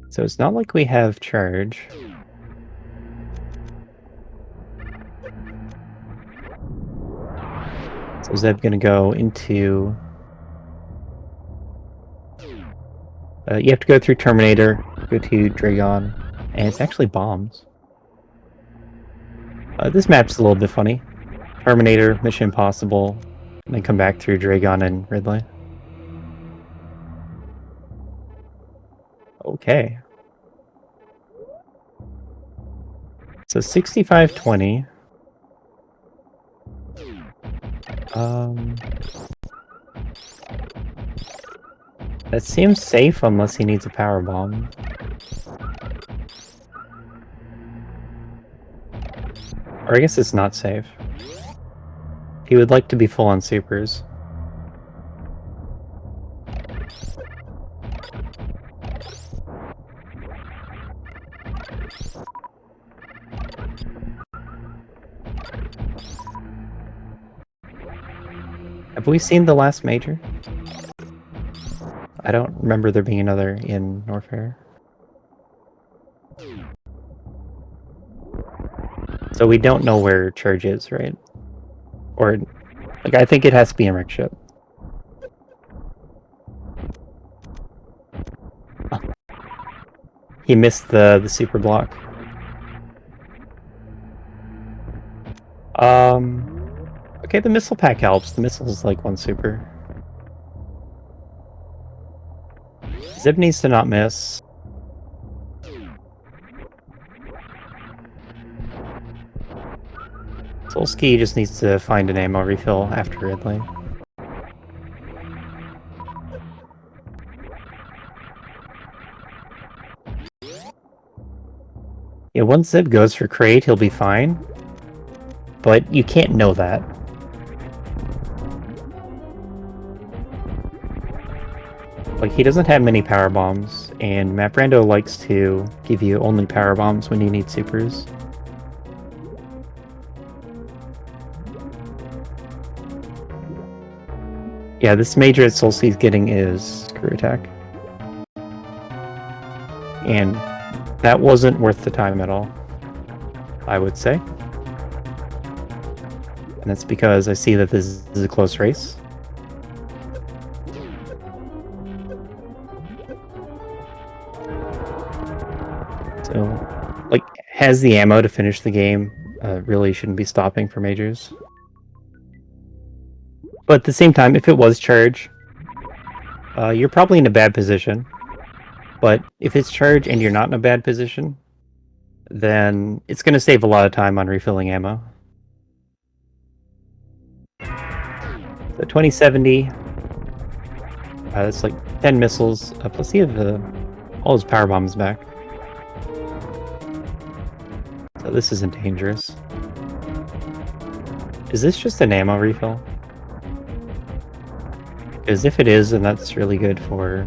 So it's not like we have charge. So Zeb gonna go into... you have to go through Terminator, go to Dragon, and it's actually bombs. This map's a little bit funny. Terminator, Mission Impossible, and then come back through Dragon and Ridley. Okay. So 65-20. That seems safe unless he needs a power bomb. Or I guess it's not safe. He would like to be full on supers. Have we seen the last major? I don't remember there being another in Norfair. So we don't know where Charge is, right? Or, like, I think it has to be in Wreck Ship. Oh. He missed the super block. Okay, the missile pack helps. The missile is like one super. Zeb needs to not miss. Solski just needs to find an ammo refill after Ridley. Yeah, once Zeb goes for Kraid, he'll be fine. But you can't know that. Like, he doesn't have many power bombs, and Map Rando likes to give you only power bombs when you need supers. Yeah, this major that Solski's getting is Screw Attack. And that wasn't worth the time at all, I would say. And that's because I see that this is a close race. So, like, has the ammo to finish the game, really shouldn't be stopping for majors. But at the same time, if it was charge, you're probably in a bad position. But if it's charge and you're not in a bad position, then it's going to save a lot of time on refilling ammo. So 2070, that's like 10 missiles, plus he has all his power bombs back. So this isn't dangerous. Is this just an ammo refill? Because if it is, then that's really good for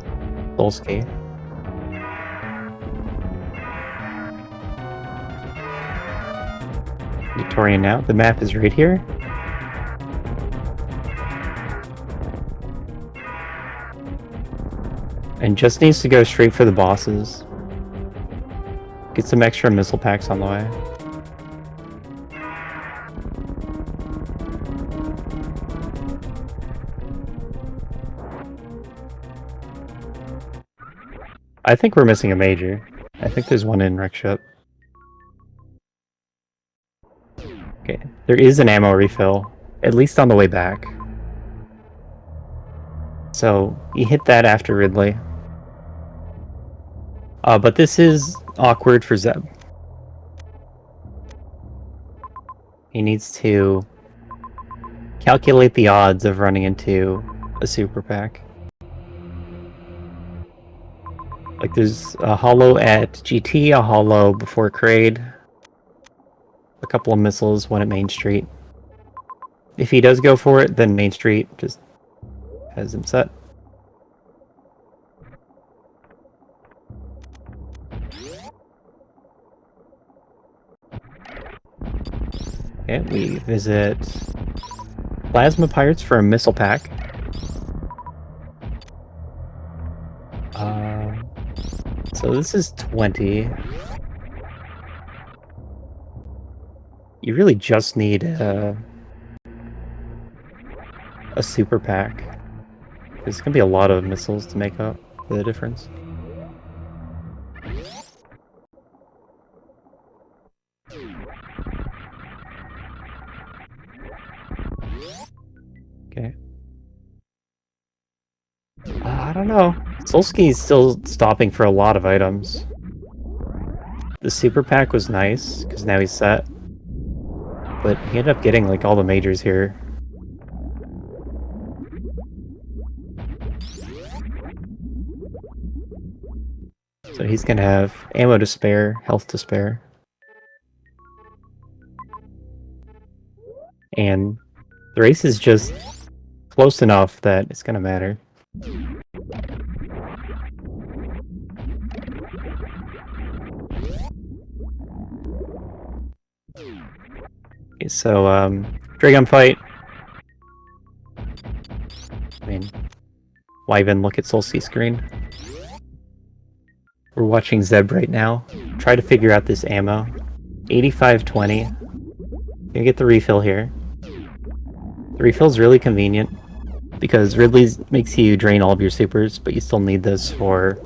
Solski. Victorian now. The map is right here. And just needs to go straight for the bosses. Get some extra missile packs on the way. I think we're missing a major. I think there's one in Wreck Ship. Okay, there is an ammo refill, at least on the way back. So, you hit that after Ridley. But this is awkward for Zeb. He needs to calculate the odds of running into a super pack. Like there's a holo at GT, a holo before Kraid, a couple of missiles, one at Main Street. If he does go for it, then Main Street just has him set. Okay, we visit Plasma Pirates for a missile pack. So this is 20. You really just need a super pack. There's gonna be a lot of missiles to make up the difference. Okay. I don't know. Solski's still stopping for a lot of items. The super pack was nice, because now he's set. But he ended up getting like all the majors here. So he's gonna have ammo to spare, health to spare. And the race is just close enough that it's gonna matter. Okay, so Dragon fight. I mean, why even look at Solski's screen? We're watching Zeb right now. Try to figure out this ammo. 8520. Gonna get the refill here. The refill's really convenient because Ridley's makes you drain all of your supers, but you still need this for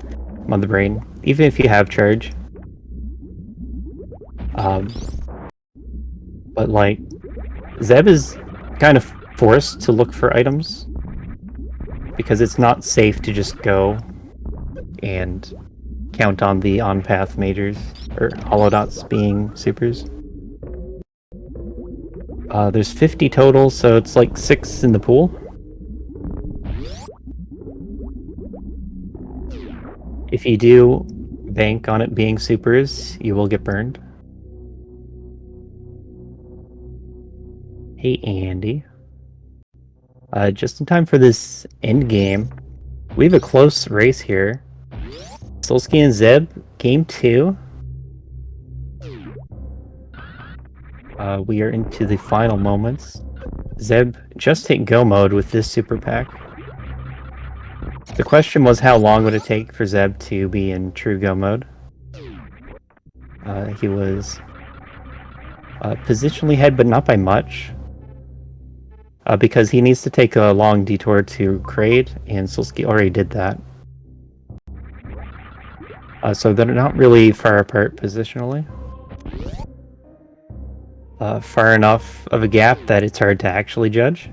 Mother Brain, even if you have charge. But like, Zeb is kind of forced to look for items because it's not safe to just go and count on the on-path majors or holodots being supers. There's 50 total, so it's like 6 in the pool. If you do bank on it being supers, you will get burned. Hey, Andy. Just in time for this end game. We have a close race here. Solski and Zeb, game 2. We are into the final moments. Zeb just hit go mode with this super pack. The question was how long would it take for Zeb to be in true go mode. He was positionally ahead, but not by much. Because he needs to take a long detour to Kraid, and Solski already did that. So they're not really far apart positionally. Far enough of a gap that it's hard to actually judge.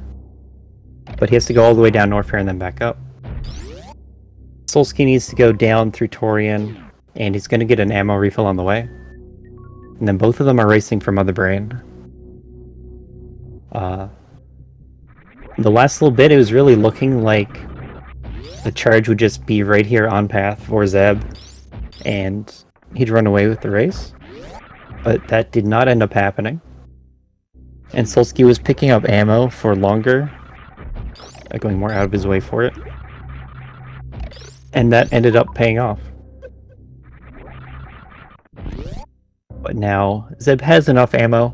But he has to go all the way down Norfair and then back up. Solski needs to go down through Torian, and he's going to get an ammo refill on the way. And then both of them are racing for Mother Brain. The last little bit, it was really looking like the charge would just be right here on path for Zeb, and he'd run away with the race. But that did not end up happening. And Solski was picking up ammo for longer, going more out of his way for it. And that ended up paying off. But now, Zeb has enough ammo,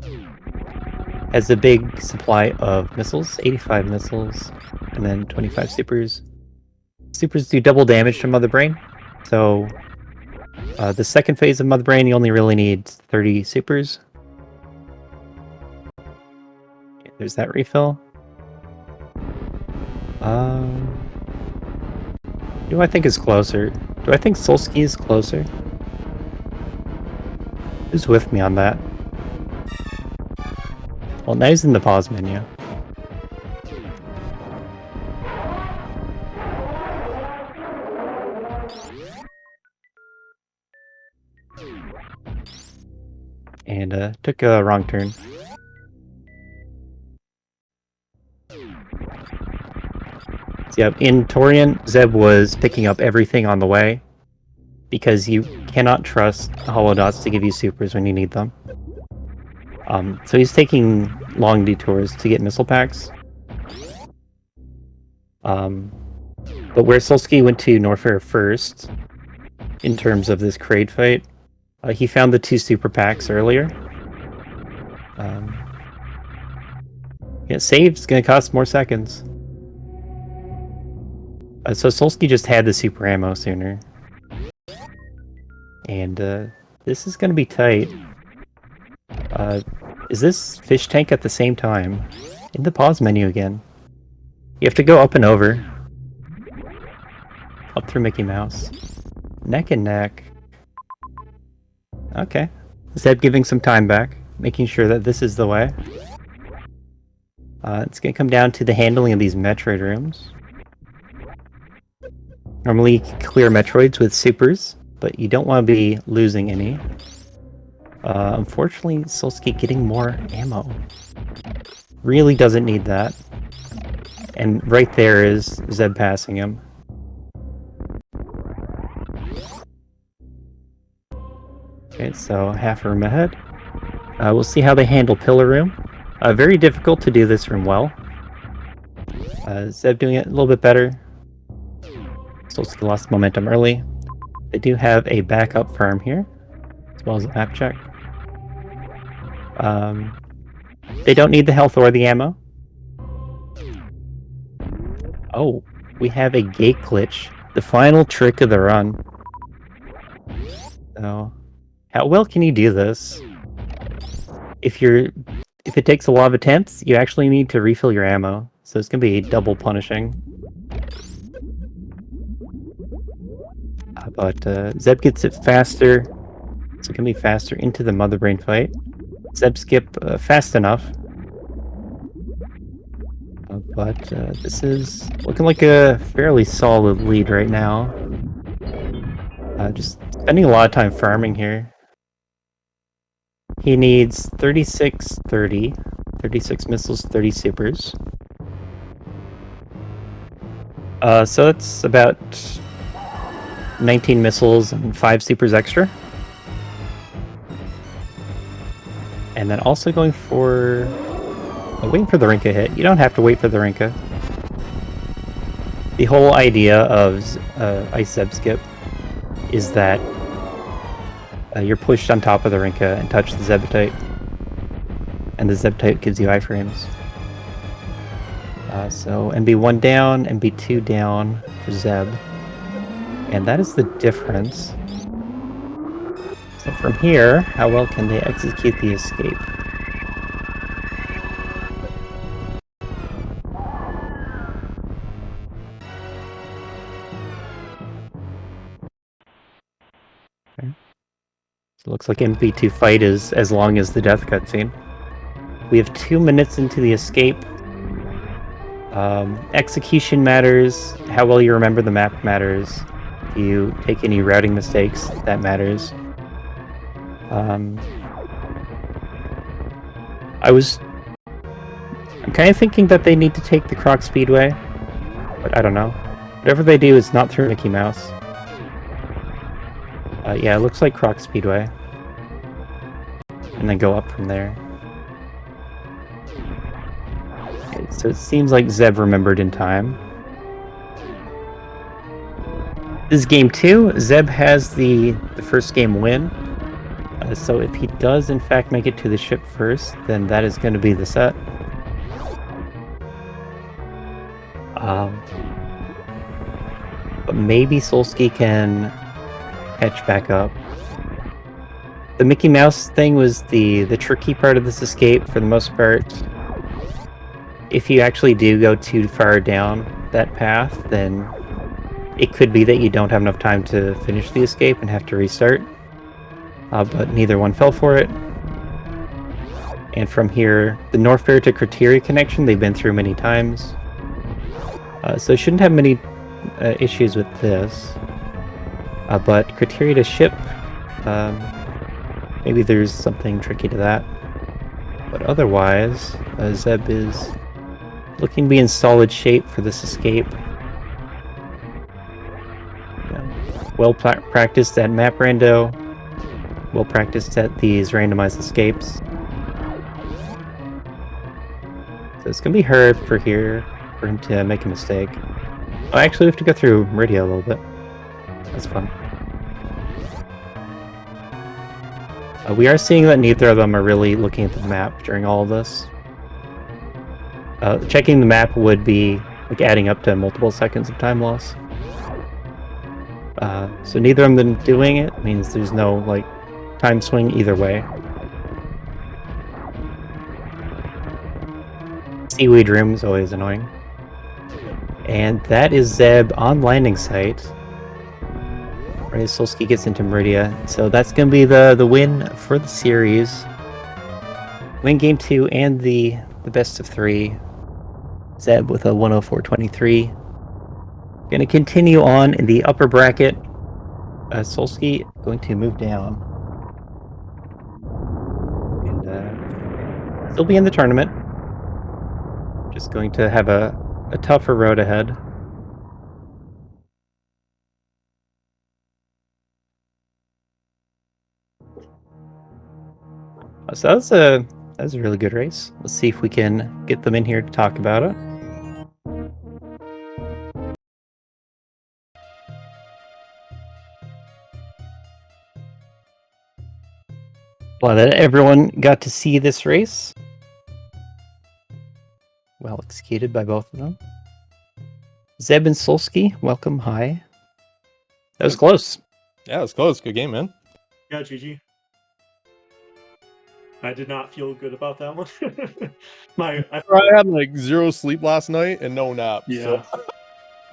has a big supply of missiles, 85 missiles, and then 25 supers. Supers do double damage to Mother Brain, so the second phase of Mother Brain, you only really need 30 supers. There's that refill. Who do I think is closer? Do I think Solski is closer? Who's with me on that? Well, now he's in the pause menu. And took a wrong turn. Yep, in Torian, Zeb was picking up everything on the way because you cannot trust holodots to give you supers when you need them. So he's taking long detours to get missile packs. But where Solski went to Norfair first, in terms of this Kraid fight, he found the 2 super packs earlier. Yeah, save's gonna cost more seconds. So Solski just had the super ammo sooner. And this is gonna be tight. Is this fish tank at the same time? In the pause menu again. You have to go up and over. Up through Mickey Mouse. Neck and neck. Okay. Zeb giving some time back, making sure that this is the way. It's gonna come down to the handling of these Metroid rooms. Normally you can clear Metroids with supers, but you don't want to be losing any. Unfortunately, Solski getting more ammo. Really doesn't need that. And right there is Zeb passing him. Okay, so half a room ahead. We'll see how they handle Pillar Room. Very difficult to do this room well. Zeb doing it a little bit better. Solski lost momentum early. They do have a backup farm here, as well as a map check. They don't need the health or the ammo. Oh, we have a gate glitch. The final trick of the run. So, how well can you do this? If it takes a lot of attempts, you actually need to refill your ammo. So it's gonna be double punishing. But Zeb gets it faster. So it can be faster into the Mother Brain fight. Zeb skip fast enough. But this is looking like a fairly solid lead right now. Just spending a lot of time farming here. He needs 36 missiles, 30 supers. So that's about 19 missiles and 5 supers extra. And then also going for... waiting for the Rinka hit. You don't have to wait for the Rinka. The whole idea of Ice Zeb skip is that you're pushed on top of the Rinka and touch the Zebtite. And the Zebtite gives you iframes. So MB1 down, MB2 down for Zeb. And that is the difference. So from here, how well can they execute the escape? Okay. So it looks like MB2 fight is as long as the death cutscene. We have 2 minutes into the escape. Execution matters. How well you remember the map matters. If you take any routing mistakes, that matters. I'm kind of thinking that they need to take the Croc Speedway, but I don't know. Whatever they do is not through Mickey Mouse. Yeah, it looks like Croc Speedway. And then go up from there. Okay, so it seems like Zeb remembered in time. This is game 2. Zeb has the first game win. So if he does in fact make it to the ship first, then that is going to be the set. But maybe Solski can catch back up. The Mickey Mouse thing was the tricky part of this escape for the most part. If you actually do go too far down that path, then it could be that you don't have enough time to finish the escape and have to restart. But neither one fell for it. And from here, the Norfair to Criteria connection they've been through many times. So shouldn't have many issues with this. But Criteria to ship, maybe there's something tricky to that. But otherwise, Zeb is looking to be in solid shape for this escape. well practiced at map rando, well practiced at these randomized escapes. So it's gonna be hard for him to make a mistake. Oh, actually, we have to go through Meridia a little bit. That's fun. We are seeing that neither of them are really looking at the map during all of this. Checking the map would be like adding up to multiple seconds of time loss. So neither of them doing it means there's no like time swing either way. Seaweed room is always annoying. And that is Zeb on landing site. Right, Solski gets into Meridia. So that's going to be the win for the series. Win game 2 and the best of 3. Zeb with a 104.23. Going to continue on in the upper bracket. Solski going to move down. And still be in the tournament. Just going to have a tougher road ahead. So that was a really good race. Let's see if we can get them in here to talk about it. Glad that everyone got to see this race. Well executed by both of them. Zeb and Solski, welcome. Hi. That was close. Yeah, it was close. Good game, man. Yeah, GG. I did not feel good about that one. I had like 0 sleep last night and no nap. Yeah.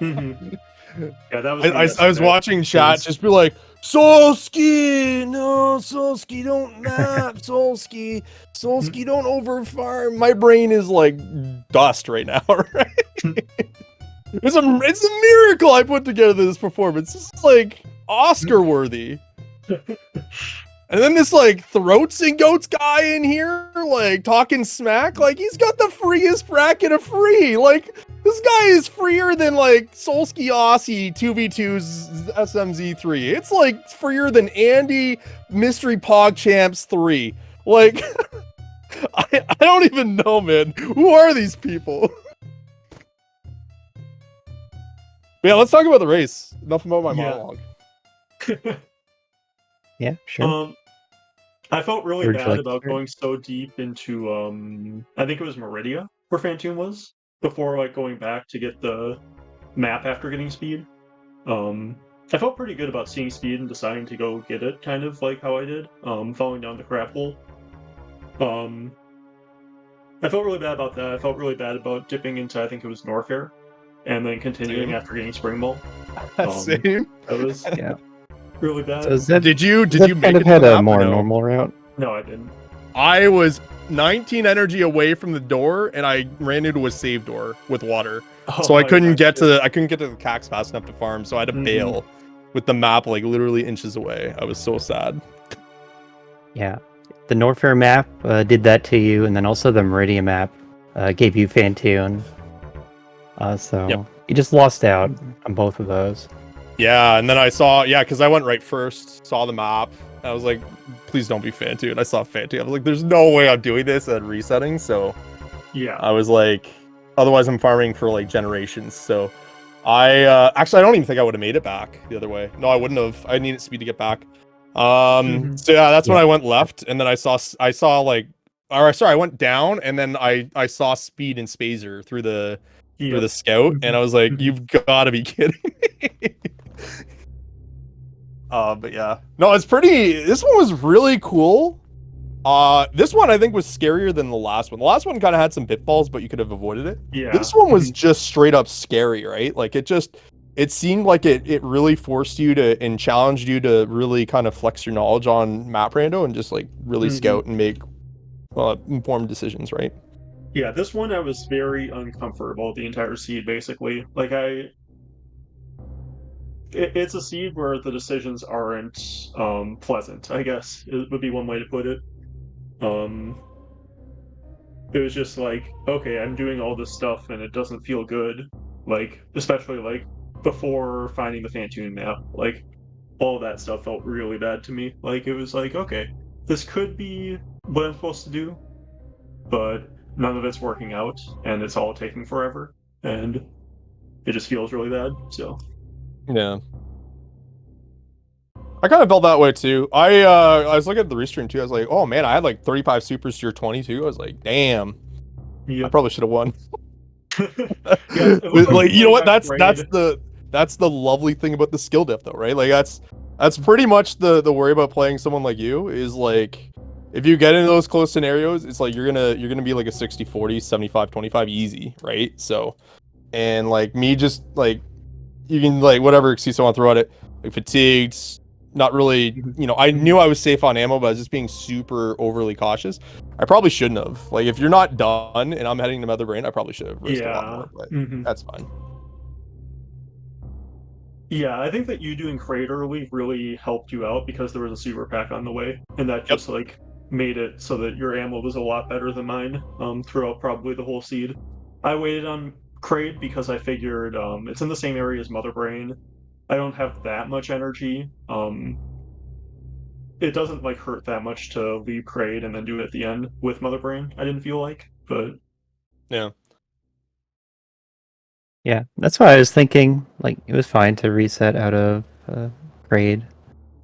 So. Yeah, that was. I was watching chat just be like, Solski, no, Solski, don't nap, Solski, don't overfarm. My brain is like dust right now, right? It's a miracle I put together this performance. This is like Oscar worthy. And then this like throats and goats guy in here, like talking smack, like he's got the freest bracket of free. Like this guy is freer than like Solski Aussie 2v2's SMZ3. It's like freer than Andy Mystery Pog Champs 3. Like I don't even know, man. Who are these people? Yeah, let's talk about the race. Enough about my monologue. Yeah, sure. I felt really bad about going so deep into I think it was Meridia where Phantom was before like going back to get the map after getting speed. I felt pretty good about seeing speed and deciding to go get it, kind of like how I did, falling down the crap hole. I felt really bad about that. I felt really bad about dipping into I think it was Norfair and then continuing after getting Spring Ball. Same. That was really bad. So Zeb, did you make kind of had a more normal route? No, I didn't. I was 19 energy away from the door, and I ran into a save door with water, so I couldn't get to the cax fast enough to farm. So I had to bail with the map like literally inches away. I was so sad. Yeah, the Norfair map did that to you, and then also the Meridian map gave you Fantoon. So you just lost out on both of those. Yeah, and then I saw, because I went right first, saw the map. I was like, please don't be Fantoon. I saw Fantoon. I was like, there's no way I'm doing this and resetting. So yeah, I was like, otherwise I'm farming for like generations. So I actually, I don't even think I would have made it back the other way. No, I wouldn't have. I needed speed to get back. So yeah, that's when I went left, and then I went down, and then I saw speed and Spazer through the scout, and I was like, you've got to be kidding me. But yeah, no, it's pretty. This one was really cool. This one I think was scarier than the last one. The last one kind of had some pitfalls, but you could have avoided it. Yeah. This one was just straight up scary, right? Like it seemed like it really forced you to and challenged you to really kind of flex your knowledge on map rando and just like really scout and make informed decisions, right? Yeah, this one I was very uncomfortable the entire seed, basically. Like it's a seed where the decisions aren't pleasant, I guess. It would be one way to put it. It was just like, okay, I'm doing all this stuff and it doesn't feel good. Like, especially like before finding the Fantoon map. Like, all that stuff felt really bad to me. Like, it was like, okay, this could be what I'm supposed to do, but none of it's working out, and it's all taking forever, and it just feels really bad, so. Yeah. I kind of felt that way too. I was looking at the restream too. I was like, oh man, I had like 35 supers to your 22. I was like, damn. I probably should have won. Yeah, like, you know what? That's grade. the lovely thing about the skill diff though, right? Like that's pretty much the worry about playing someone like you is like if you get into those close scenarios, it's like you're gonna be like a 60-40, 75-25 easy, right? So and like me just like you can like whatever excuse I want to throw at it, like fatigued, not really, you know, I knew I was safe on ammo, but I was just being super overly cautious. I probably shouldn't have. Like, if you're not done and I'm heading to Mother Brain, I probably should have risked a lot more, but that's fine. Yeah, I think that you doing crate early really helped you out because there was a super pack on the way, and that just like made it so that your ammo was a lot better than mine throughout probably the whole seed. I waited on crate because I figured it's in the same area as Mother Brain. I don't have that much energy. It doesn't like hurt that much to leave crate and then do it at the end with Mother Brain. I didn't feel like, but yeah. Yeah, that's why I was thinking. Like, it was fine to reset out of grade.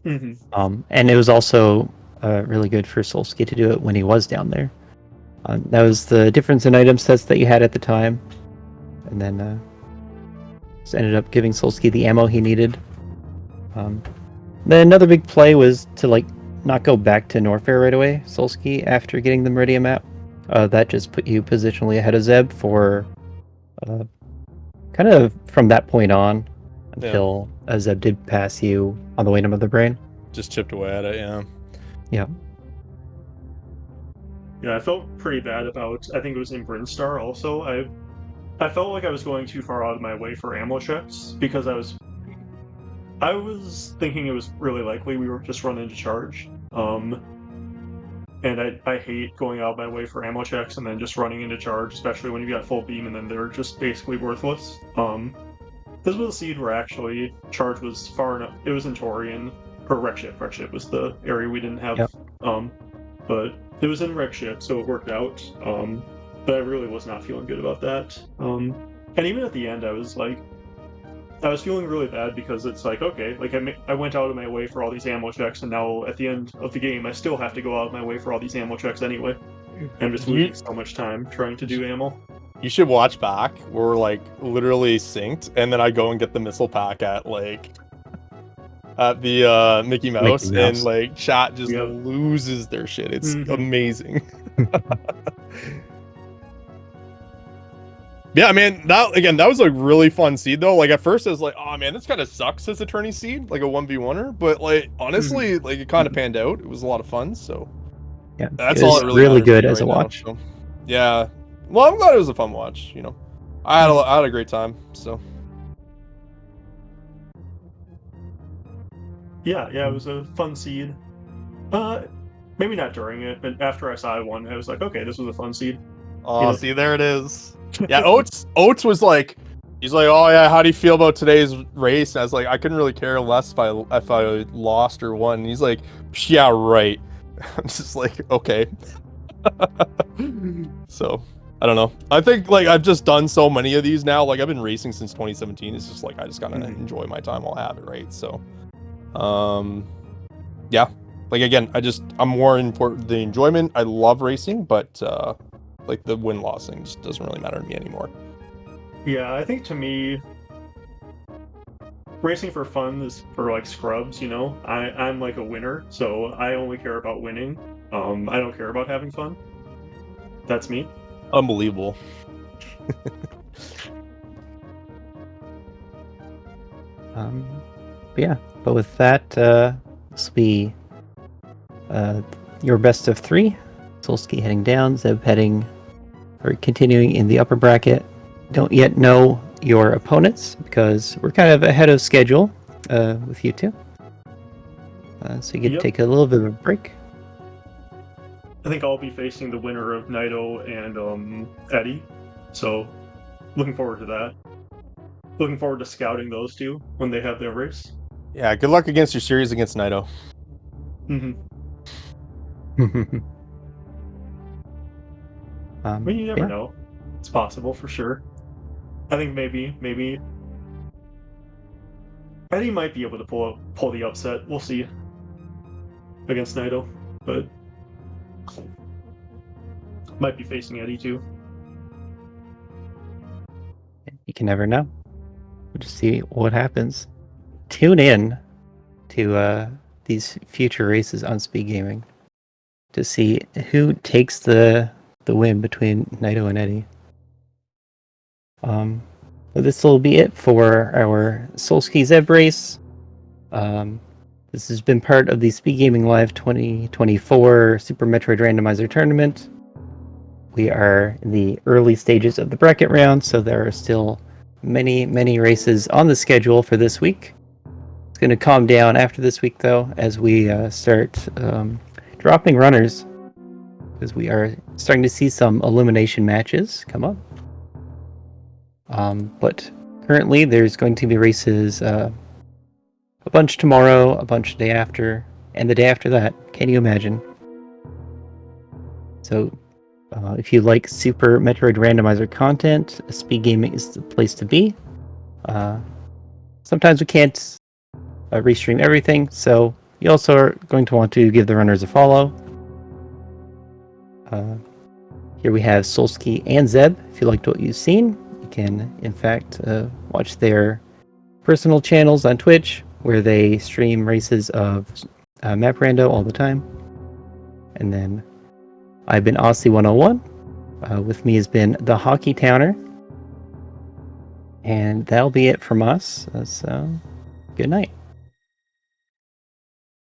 And it was also really good for Solski to do it when he was down there. That was the difference in item sets that you had at the time, and then just ended up giving Solski the ammo he needed. Then another big play was to like not go back to Norfair right away, Solski, after getting the Meridian map. That just put you positionally ahead of Zeb for kind of from that point on until Zeb did pass you on the way to Mother Brain. Just chipped away at it, yeah. Yeah. Yeah, I felt pretty bad about, I think it was in Brinstar also. I felt like I was going too far out of my way for ammo checks because I was thinking it was really likely we were just running into charge. And I hate going out my way for ammo checks and then just running into charge, especially when you got full beam and then they're just basically worthless. This was a seed where actually charge was far enough. It was in Torian, or Wreck Ship. Wreck Ship was the area we didn't have. But it was in Wreck Ship, so it worked out. But I really was not feeling good about that. And even at the end, I was feeling really bad because it's like, okay, like I went out of my way for all these ammo checks, and now at the end of the game, I still have to go out of my way for all these ammo checks anyway. I'm just losing so much time trying to do ammo. You should watch back. We're like literally synced, and then I go and get the missile pack at the Mickey Mouse, and like chat just loses their shit. It's amazing. Yeah, man, that was a really fun seed though. Like at first I was like, oh man, this kind of sucks as a tourney seed, like a 1v1er, but like honestly, like it kind of panned out. It was a lot of fun, so yeah, that's all it really good as a watch. So, yeah. Well, I'm glad it was a fun watch, you know. I had a great time, so. Yeah, it was a fun seed. Maybe not during it, but after I saw I won, I was like, okay, this was a fun seed. Oh, see, there it is. Yeah, Oates was like, he's like, oh yeah, how do you feel about today's race? And I was like, I couldn't really care less if I lost or won. And he's like, yeah, right. I'm just like, okay. So, I don't know. I think like I've just done so many of these now. Like I've been racing since 2017. It's just like I just gotta enjoy my time while I have it, right? So, yeah. Like again, I'm more important the enjoyment. I love racing, but like the win-loss thing just doesn't really matter to me anymore. Yeah, I think to me, racing for fun is for like scrubs, you know? I'm like a winner, so I only care about winning. I don't care about having fun. That's me. Unbelievable. But with that, this will be your best of 3. Solski heading down, Zeb continuing in the upper bracket. Don't yet know your opponents because we're kind of ahead of schedule with you two. So you get to take a little bit of a break. I think I'll be facing the winner of Naito and Eddie. So looking forward to that. Looking forward to scouting those two when they have their race. Yeah, good luck against your series against Naito. Mm-hmm. I mean, you never know. It's possible for sure. I think maybe Eddie might be able to pull the upset. We'll see against Naito, but might be facing Eddie too. You can never know. We'll just see what happens. Tune in to these future races on Speedgaming to see who takes the win between Naito and Eddie. But this will be it for our Solski Zeb race. This has been part of the Speedgaming Live 2024 Super Metroid Randomizer Tournament. We are in the early stages of the bracket round, so there are still many races on the schedule for this week. It's going to calm down after this week, though, as we start dropping runners, because we are starting to see some elimination matches come up. But currently, there's going to be races a bunch tomorrow, a bunch the day after, and the day after that. Can you imagine? So, if you like Super Metroid Randomizer content, Speedgaming is the place to be. Sometimes we can't restream everything, so you also are going to want to give the runners a follow. Here we have Solski and Zeb. If you liked what you've seen, you can, in fact, watch their personal channels on Twitch, where they stream races of Map Rando all the time. And then I've been Aussie101. With me has been the Hockey Towner. And that'll be it from us. So, good night.